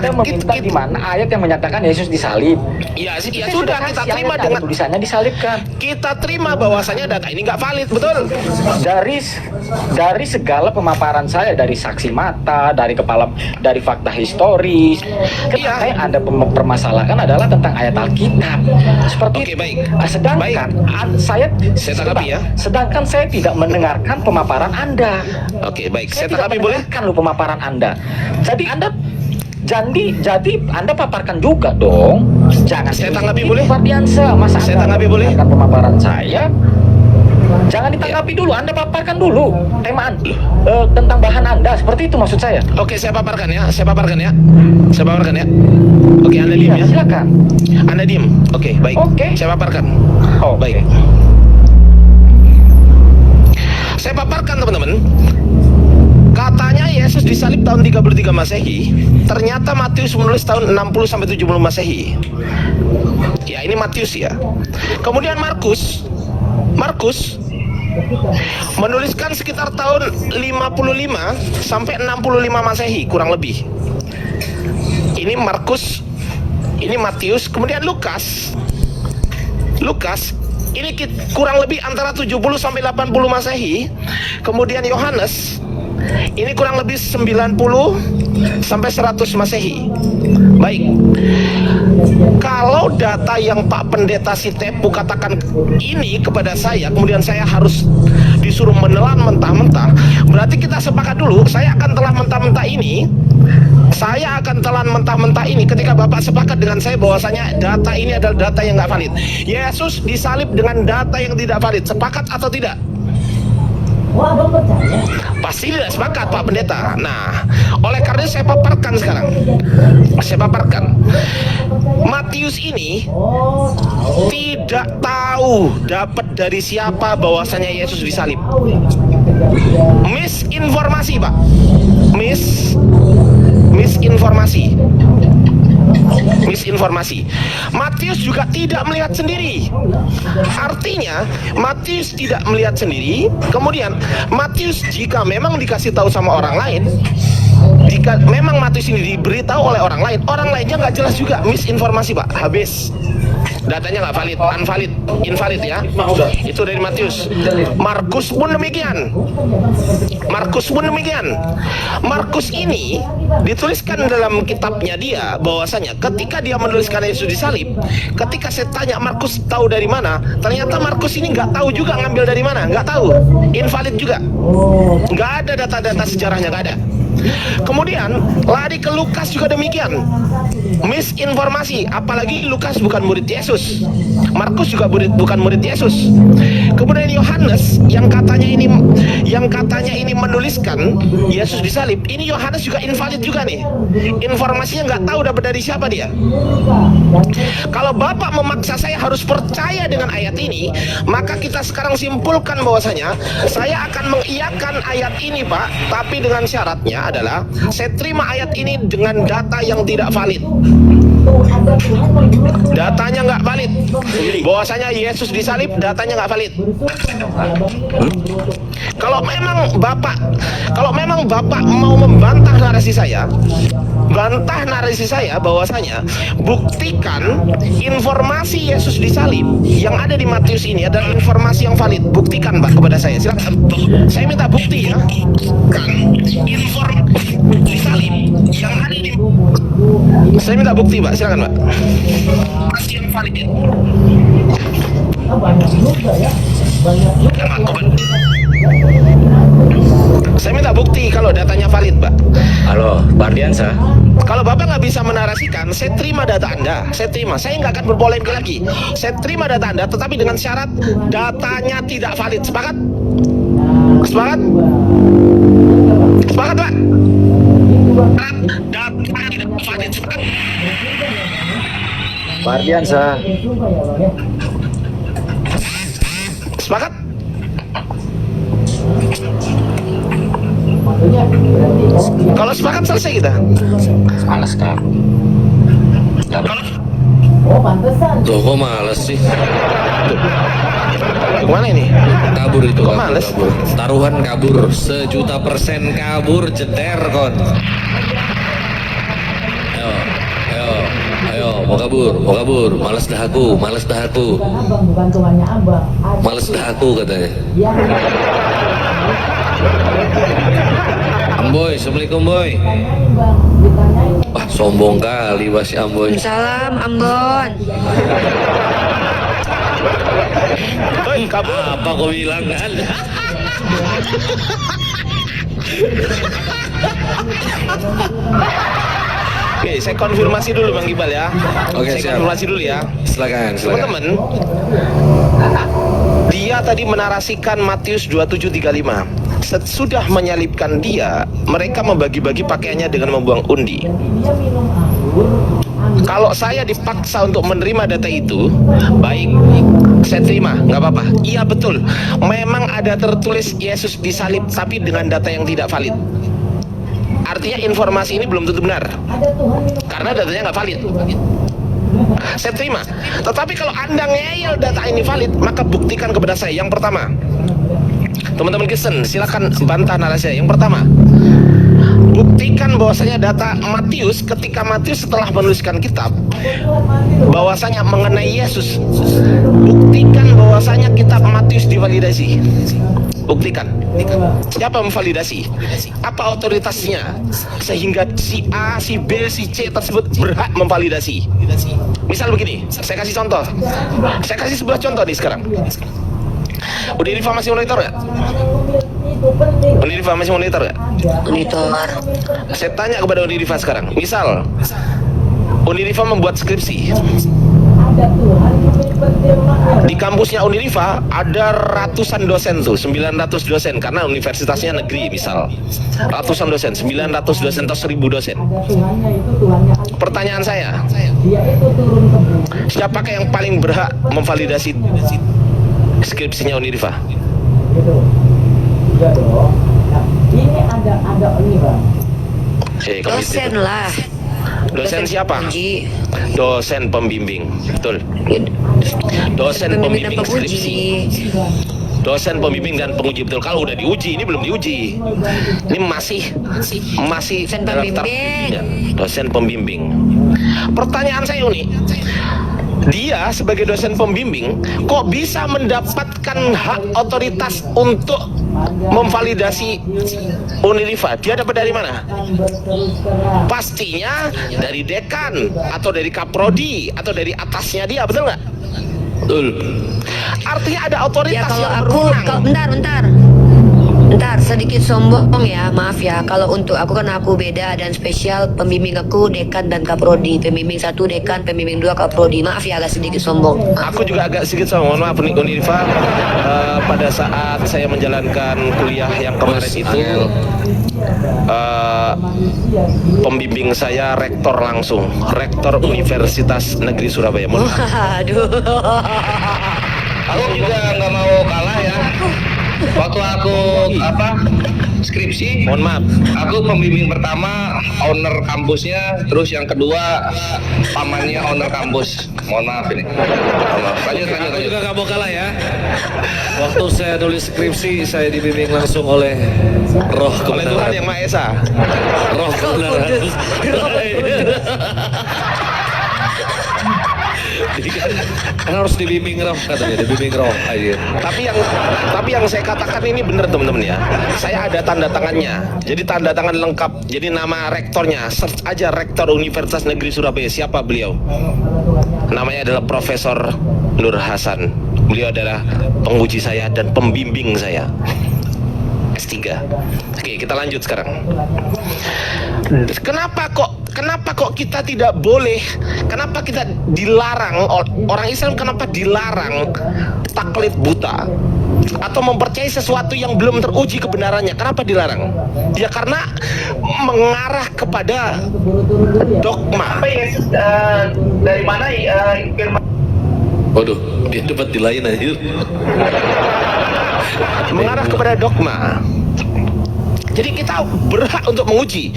Anda meminta di mana ayat yang menyatakan Yesus disalib? Ya sudah, kita terima dengan tulisannya disalibkan. kita terima bahwasanya data ini nggak valid, betul? Dari segala pemaparan saya, dari saksi mata, dari fakta historis, kenapa yang Anda permasalahkan adalah tentang ayat Alkitab. Seperti Oke, baik. Sedangkan saya tanggapi ya. Sedangkan saya tidak mendengarkan pemaparan Anda. Oke, baik. Saya tidak tanggapi boleh? mendengarkan loh pemaparan Anda. Jadi Anda paparkan juga dong. Jangan Saya tanggapi boleh? Ardiansa, masa Saya Anda tanggapi boleh? mendengarkan pemaparan saya? Jangan ditanggapi dulu, Anda paparkan dulu temaan tentang bahan Anda, seperti itu maksud saya. Oke, saya paparkan ya. Oke, Anda diem ya. Silakan. Anda diem. Oke, baik. Oke. Saya paparkan. Oh, Baik. Saya paparkan, teman-teman. Katanya Yesus disalib tahun 33 Masehi. Ternyata Matius menulis tahun 60 sampai 70 Masehi. Ya, ini Matius ya. Kemudian Markus menuliskan sekitar tahun 55 sampai 65 Masehi kurang lebih. Ini Markus, ini Matius, kemudian Lukas Lukas ini kurang lebih antara 70 sampai 80 Masehi. Kemudian Yohanes ini kurang lebih 90 sampai 100 Masehi. Baik. Kalau data yang Pak Pendeta Sitepu katakan ini kepada saya, kemudian saya harus disuruh menelan mentah-mentah, berarti kita sepakat dulu, saya akan telan mentah-mentah ini. Saya akan telan mentah-mentah ini ketika Bapak sepakat dengan saya bahwasanya data ini adalah data yang nggak valid. Yesus disalib dengan data yang tidak valid. Sepakat atau tidak? Pasti tidak sepakat, Pak Pendeta. Nah, oleh karena itu saya paparkan sekarang. Saya paparkan. Matius ini tidak tahu dapat dari siapa bahwasanya Yesus disalib. Misinformasi, Pak. Misinformasi. Matius juga tidak melihat sendiri. Artinya Matius tidak melihat sendiri. Kemudian Matius jika memang dikasih tahu sama orang lain, jika memang Matius ini diberitahu oleh orang lainnya nggak jelas juga. Misinformasi, Pak. Habis. Datanya nggak valid, invalid ya. Itu dari Matius. Markus pun demikian. Markus ini dituliskan dalam kitabnya dia bahwasanya ketika dia menuliskan Yesus disalib, ketika saya tanya Markus tahu dari mana, ternyata Markus ini nggak tahu juga ngambil dari mana, nggak tahu, invalid juga, nggak ada data-data sejarahnya, nggak ada. Kemudian lari ke Lukas juga demikian, misinformasi, apalagi Lukas bukan murid Yesus, Markus juga bukan murid Yesus. Kemudian Yohanes yang katanya ini menuliskan Yesus disalib, ini Yohanes juga invalid juga nih, informasinya nggak tahu dapat dari siapa dia. Kalau Bapak memaksa saya harus percaya dengan ayat ini, maka kita sekarang simpulkan bahwasanya saya akan mengiyakan ayat ini, Pak, tapi dengan syaratnya adalah saya terima ayat ini dengan data yang tidak valid. Datanya nggak valid. Bahwasanya Yesus disalib, datanya nggak valid. Kalau memang Bapak mau membantah narasi saya, bahwasanya buktikan informasi Yesus disalib yang ada di Matius ini adalah informasi yang valid. Buktikan, Pak, kepada saya. Silakan. Saya minta bukti ya. Informasi disalib yang ada di. Saya minta bukti, Pak. Silakan, Pak. Informasi yang valid. Saya minta bukti kalau datanya valid, Pak. Halo, Pak Ardiansa. Kalau Bapak nggak bisa menarasikan, saya terima data Anda. Saya nggak akan berpolemik lagi. Saya terima data Anda, tetapi dengan syarat datanya tidak valid. Sepakat? Sepakat, Pak? Datanya tidak valid. Sepakat? Pak Ardiansa. Sepakat? Kalau sepakat selesai kita. Males kan? Loh, kok males sih? Kemana ini? Kabur itu, Kok males? kabur. Taruhan kabur, 1.000.000% kabur, jeder kon. Ayo, mau kabur, males dah aku. Males dah aku katanya. Amboy, assalamualaikum boy. Wah, sombong kali si Amboy. Salam Ambon. Kabur. Apa kau bilang kan? Oke, saya konfirmasi dulu Bang Gibal ya. Oke, saya siap. konfirmasi dulu ya. Silakan. Teman-teman, dia tadi menarasikan Matius 27:35. Sesudah menyalibkan dia, mereka membagi-bagi pakaiannya dengan membuang undi. Kalau saya dipaksa untuk menerima data itu, baik, saya terima, nggak apa-apa. Iya betul, memang ada tertulis Yesus disalib, tapi dengan data yang tidak valid. Artinya informasi ini belum tentu benar, karena datanya nggak valid. Saya terima. Tetapi kalau Anda ngeyel data ini valid, maka buktikan kepada saya. Yang pertama, teman-teman Kristen, silakan bantah narasi saya. Yang pertama, buktikan bahwasanya data Matius, ketika Matius setelah menuliskan kitab bahwasanya mengenai Yesus, buktikan bahwasanya kitab Matius divalidasi. Buktikan. Siapa memvalidasi? Apa otoritasnya sehingga si A, si B, si C tersebut berhak memvalidasi? Misal begini, saya kasih contoh. Saya kasih sebuah contoh nih sekarang. Unirifa masih monitor nggak? Unirifa masih monitor nggak? Monitor. Saya tanya kepada Unirifa sekarang. Misal Unirifa membuat skripsi. Di kampusnya Unirifa ada ratusan dosen tuh, 900 dosen karena universitasnya negeri misal. Ratusan dosen, 900 dosen atau 1000 dosen. Pertanyaan saya, siapakah yang paling berhak memvalidasi skripsinya Unirifa? Dosen lah. Dosen siapa? Penguji. Dosen pembimbing, betul. Dosen pembimbing skripsi. Dosen pembimbing dan penguji, betul. Kalau udah diuji, ini belum diuji. Ini masih Dosen dalam tahap pembimbing. ya, dosen pembimbing. Pertanyaan saya nih, dia sebagai dosen pembimbing kok bisa mendapatkan hak otoritas untuk memvalidasi Unirifa? Dia dapat dari mana? Pastinya dari dekan atau dari kaprodi atau dari atasnya dia, betul nggak? Betul. Artinya ada otoritas Ya kalau yang aku, berwenang. bentar, sedikit sombong ya, maaf ya. Kalau untuk aku kan aku beda dan spesial, pembimbing aku dekan dan kaprodi. Pembimbing 1 dekan, pembimbing 2 kaprodi. Maaf ya agak sedikit sombong. Aku juga agak sedikit sama, mohon maaf Unirifa. Pada saat saya menjalankan kuliah yang kemarin itu, pembimbing saya rektor langsung, rektor Universitas Negeri Surabaya. Mohon maaf. Aduh. Aku juga nggak mau kalah ya. Waktu aku skripsi, Mohon maaf. aku pembimbing pertama owner kampusnya, terus yang kedua pamannya owner kampus. Mohon maaf ini. Mohon maaf. Lanjut. Aku juga gak mau kalah ya. Waktu saya nulis skripsi, saya dibimbing langsung oleh roh Oleh Tuhan kebenaran. Yang Maha Esa. Roh kebenaran. Jadi kan harus dibimbing roh katanya, dibimbing roh aja. Tapi yang saya katakan ini benar teman-teman ya. Saya ada tanda tangannya. Jadi tanda tangan lengkap. Jadi nama rektornya, search aja Rektor Universitas Negeri Surabaya. Siapa beliau? Namanya adalah Profesor Nur Hasan. Beliau adalah penguji saya dan pembimbing saya. S3. Oke, kita lanjut sekarang. Kenapa kok kita tidak boleh? Kenapa kita dilarang? Orang Islam kenapa dilarang taklid buta atau mempercayai sesuatu yang belum teruji kebenarannya? Kenapa dilarang? Ya karena mengarah kepada dogma. Yesus dari mana firman? Waduh, dia dapat di lain aja. Mengarah kepada dogma. Jadi kita berhak untuk menguji.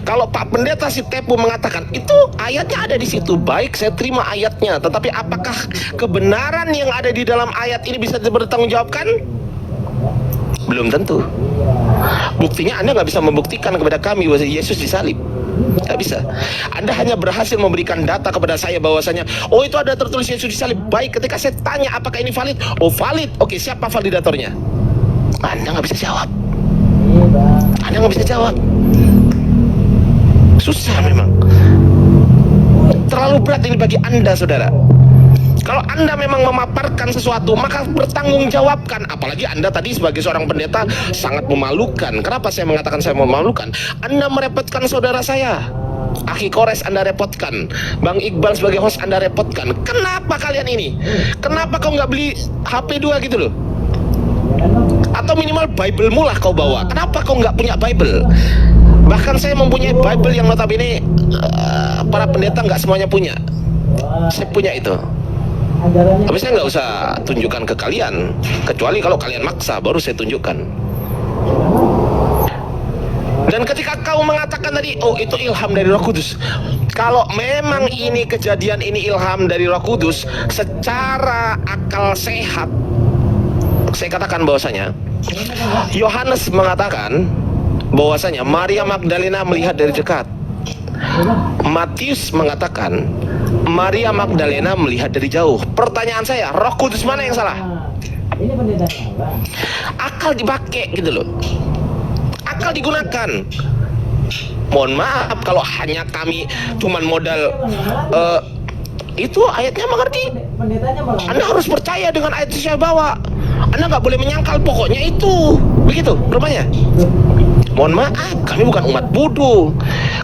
Kalau Pak Pendeta si Tepu mengatakan itu ayatnya ada di situ, baik saya terima ayatnya. Tetapi apakah kebenaran yang ada di dalam ayat ini bisa dipertanggungjawabkan? Belum tentu. Buktinya Anda nggak bisa membuktikan kepada kami bahwa Yesus disalib. Nggak bisa. Anda hanya berhasil memberikan data kepada saya bahwasanya, oh itu ada tertulis Yesus disalib. Baik, ketika saya tanya apakah ini valid? Oh valid. Oke, siapa validatornya? Anda nggak bisa jawab. Anda nggak bisa jawab. Susah memang. Terlalu berat ini bagi Anda, saudara. Kalau Anda memang memaparkan sesuatu, maka bertanggungjawabkan. Apalagi Anda tadi sebagai seorang pendeta sangat memalukan. Kenapa saya mengatakan saya memalukan? Anda merepotkan saudara saya. Akhi Kores Anda repotkan. Bang Iqbal sebagai host Anda repotkan. Kenapa kalian ini? Kenapa kau nggak beli HP 2 gitu loh? Atau minimal Bible mulah kau bawa. Kenapa kau nggak punya Bible? Bahkan saya mempunyai Bible yang notabene para pendeta nggak semuanya punya. Saya punya itu. Tapi saya nggak usah tunjukkan ke kalian, kecuali kalau kalian maksa baru saya tunjukkan. Dan ketika kau mengatakan tadi, oh itu ilham dari Roh Kudus. Kalau memang ini kejadian ini ilham dari Roh Kudus, secara akal sehat saya katakan bahwasanya Yohanes mengatakan bahwasanya Maria Magdalena melihat dari dekat. Matius mengatakan Maria Magdalena melihat dari jauh. Pertanyaan saya, Roh Kudus mana yang salah? Akal dipakai gitu loh. Akal digunakan. Mohon maaf kalau hanya kami cuman modal itu ayatnya mengerti. Anda harus percaya dengan ayat yang saya bawa. Anda nggak boleh menyangkal, pokoknya itu. Begitu rupanya. Mohon maaf, kami bukan umat bodoh.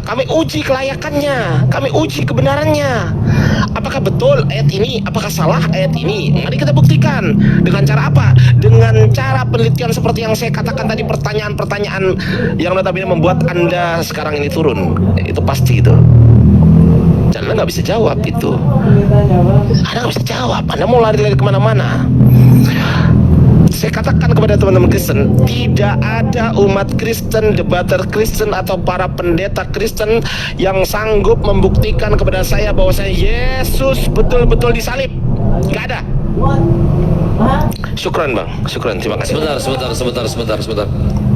Kami uji kelayakannya, kami uji kebenarannya. Apakah betul ayat ini? Apakah salah ayat ini? Mari kita buktikan. Dengan cara apa? Dengan cara penelitian seperti yang saya katakan tadi, pertanyaan-pertanyaan yang notabene membuat Anda sekarang ini turun. Itu pasti itu. Dan Anda nggak bisa jawab itu. Anda nggak bisa jawab. Anda mau lari-lari kemana-mana. Saya katakan kepada teman-teman Kristen, tidak ada umat Kristen, debater Kristen, atau para pendeta Kristen yang sanggup membuktikan kepada saya bahwa Yesus betul-betul disalib. Gak ada. Syukran bang, syukran, terima kasih. Sebentar.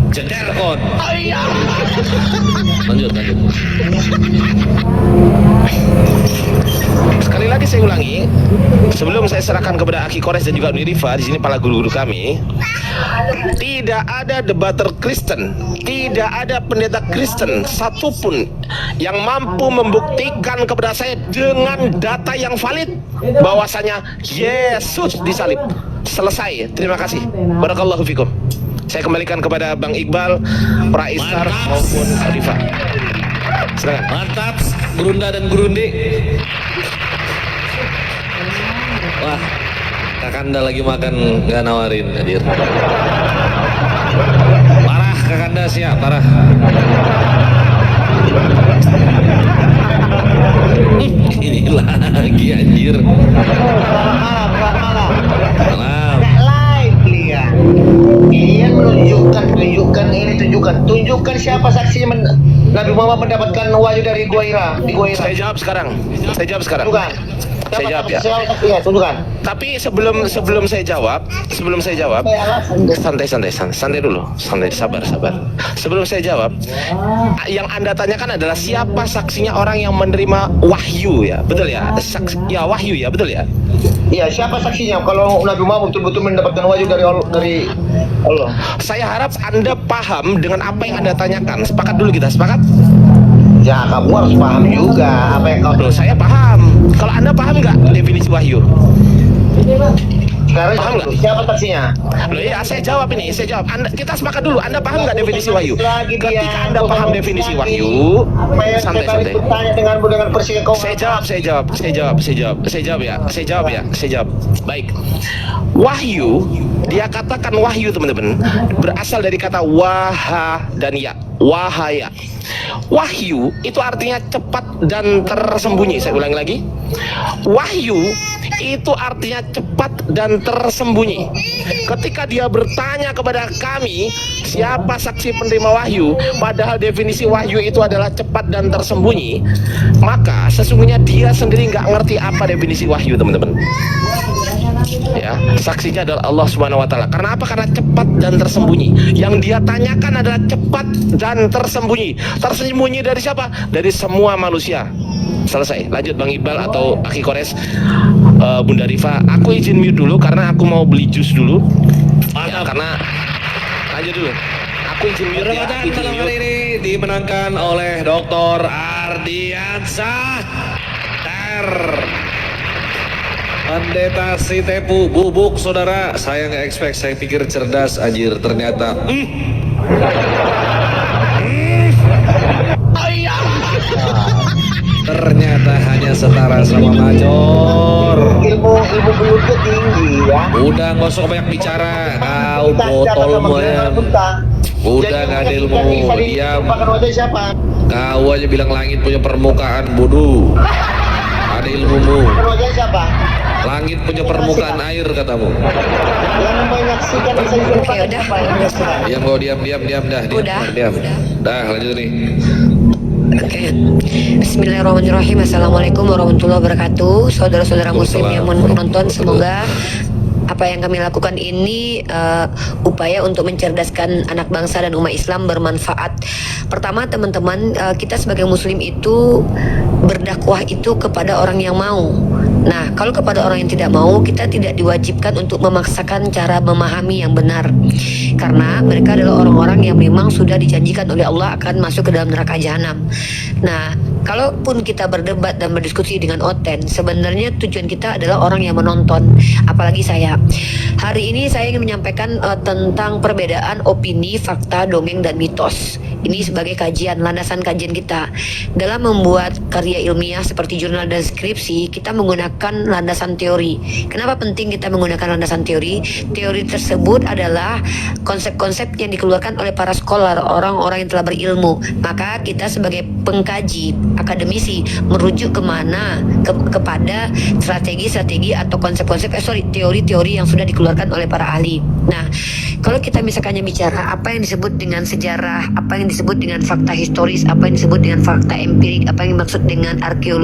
Jeder kon. Lanjut. Sekali lagi saya ulangi, sebelum saya serahkan kepada Aki Kores dan juga Unirifa, di sini para guru-guru kami, tidak ada debater Kristen, tidak ada pendeta Kristen satupun yang mampu membuktikan kepada saya dengan data yang valid bahwasanya Yesus disalib. Selesai. Terima kasih. Barakallahu fikum. Saya kembalikan kepada Bang Iqbal, Praisar maupun Unirifa. Silakan. Mantap, Gurunda dan Gurundi. Wah, Kakanda lagi makan nggak nawarin hadir. Parah Kakanda, siap parah. Ini lagi anjir. Malam. Ia tunjukkan siapa saksinya Nabi Muhammad mendapatkan wahyu dari Gua Hira, di Gua Hira. Saya jawab sekarang. Tunjukkan. Saya jawab ya. Tunjukkan. Tapi sebelum saya jawab, santai dulu, sabar. Sebelum saya jawab, yang Anda tanyakan adalah siapa saksinya orang yang menerima wahyu ya, betul ya? Wahyu ya, betul ya? Iya, siapa saksinya kalau Nabi Muhammad betul-betul mendapatkan wahyu dari Allah? Saya harap Anda paham dengan apa yang Anda tanyakan. Sepakat dulu kita, sepakat? Ya, kamu harus paham juga apa yang kau. Loh, saya paham. Kalau Anda paham nggak definisi wahyu? Sekarang Paham nggak? siapa saksinya? Loh iya, saya jawab. Kita sepakat dulu. Anda paham nggak definisi wahyu? Ketika Anda paham definisi wahyu, santai. Tanya denganmu dengan persis kau. Saya jawab. Baik. Wahyu, dia katakan wahyu teman-teman, berasal dari kata waha dan ya. Wahaya. Wahyu itu artinya cepat dan tersembunyi. Saya ulangi lagi. Wahyu itu artinya cepat dan tersembunyi. Ketika dia bertanya kepada kami, siapa saksi penerima wahyu, padahal definisi wahyu itu adalah cepat dan tersembunyi, maka sesungguhnya dia sendiri nggak ngerti apa definisi wahyu, teman-teman. Ya, saksinya adalah Allah Subhanahu wa taala. Karena apa? Karena cepat dan tersembunyi. Yang dia tanyakan adalah cepat dan tersembunyi. Tersembunyi dari siapa? Dari semua manusia. Selesai. Lanjut Bang Iqbal atau Aki Kores, Bunda Rifa. Aku izin mute dulu karena aku mau beli jus dulu. Ya, karena lanjut dulu. Aku izin mute ya. Ramadan malam hari ini dimenangkan oleh Dr. Ardiansah Pendeta Sitepu bubuk saudara. Saya nggak expect, saya pikir cerdas anjir, ternyata ternyata hanya setara sama Major. Ilmu buyutnya tinggi ya. Udah nggak usah banyak bicara, kau botolmu ya. Udah nggak ada ilmu, diam. Siapa? Kau aja bilang langit punya permukaan, bodoh. Ada ilmumu. Wajah siapa? Langit punya permukaan air katamu. Yang menyaksikan Oke, udah. Diam kau, diam dah. Udah. Diam. Dah, lanjut nih. Oke. Bismillahirrahmanirrahim. Assalamualaikum warahmatullahi wabarakatuh. Saudara-saudara muslim yang menonton, semoga Apa yang kami lakukan ini upaya untuk mencerdaskan anak bangsa dan umat Islam bermanfaat. Pertama, teman-teman, kita sebagai muslim itu berdakwah itu kepada orang yang mau. Nah, kalau kepada orang yang tidak mau, kita tidak diwajibkan untuk memaksakan cara memahami yang benar. Karena mereka adalah orang-orang yang memang sudah dijanjikan oleh Allah akan masuk ke dalam neraka jahanam. Nah, kalaupun kita berdebat dan berdiskusi dengan Oten, sebenarnya tujuan kita adalah orang yang menonton. Apalagi saya. Hari ini saya ingin menyampaikan tentang perbedaan opini, fakta, dongeng, dan mitos. Ini sebagai kajian, landasan kajian kita. Dalam membuat karya ilmiah seperti jurnal dan skripsi, kita menggunakan landasan teori. Kenapa penting kita menggunakan landasan teori? Teori tersebut adalah konsep-konsep yang dikeluarkan oleh para scholar, orang-orang yang telah berilmu. Maka kita sebagai pengkaji, akademisi, merujuk kemana? Kepada strategi-strategi atau konsep-konsep, teori-teori yang sudah dikeluarkan oleh para ahli. Nah, kalau kita misalkannya bicara apa yang disebut dengan sejarah, apa yang disebut dengan fakta historis, apa yang disebut dengan fakta empirik, apa yang dimaksud dengan arkeologi,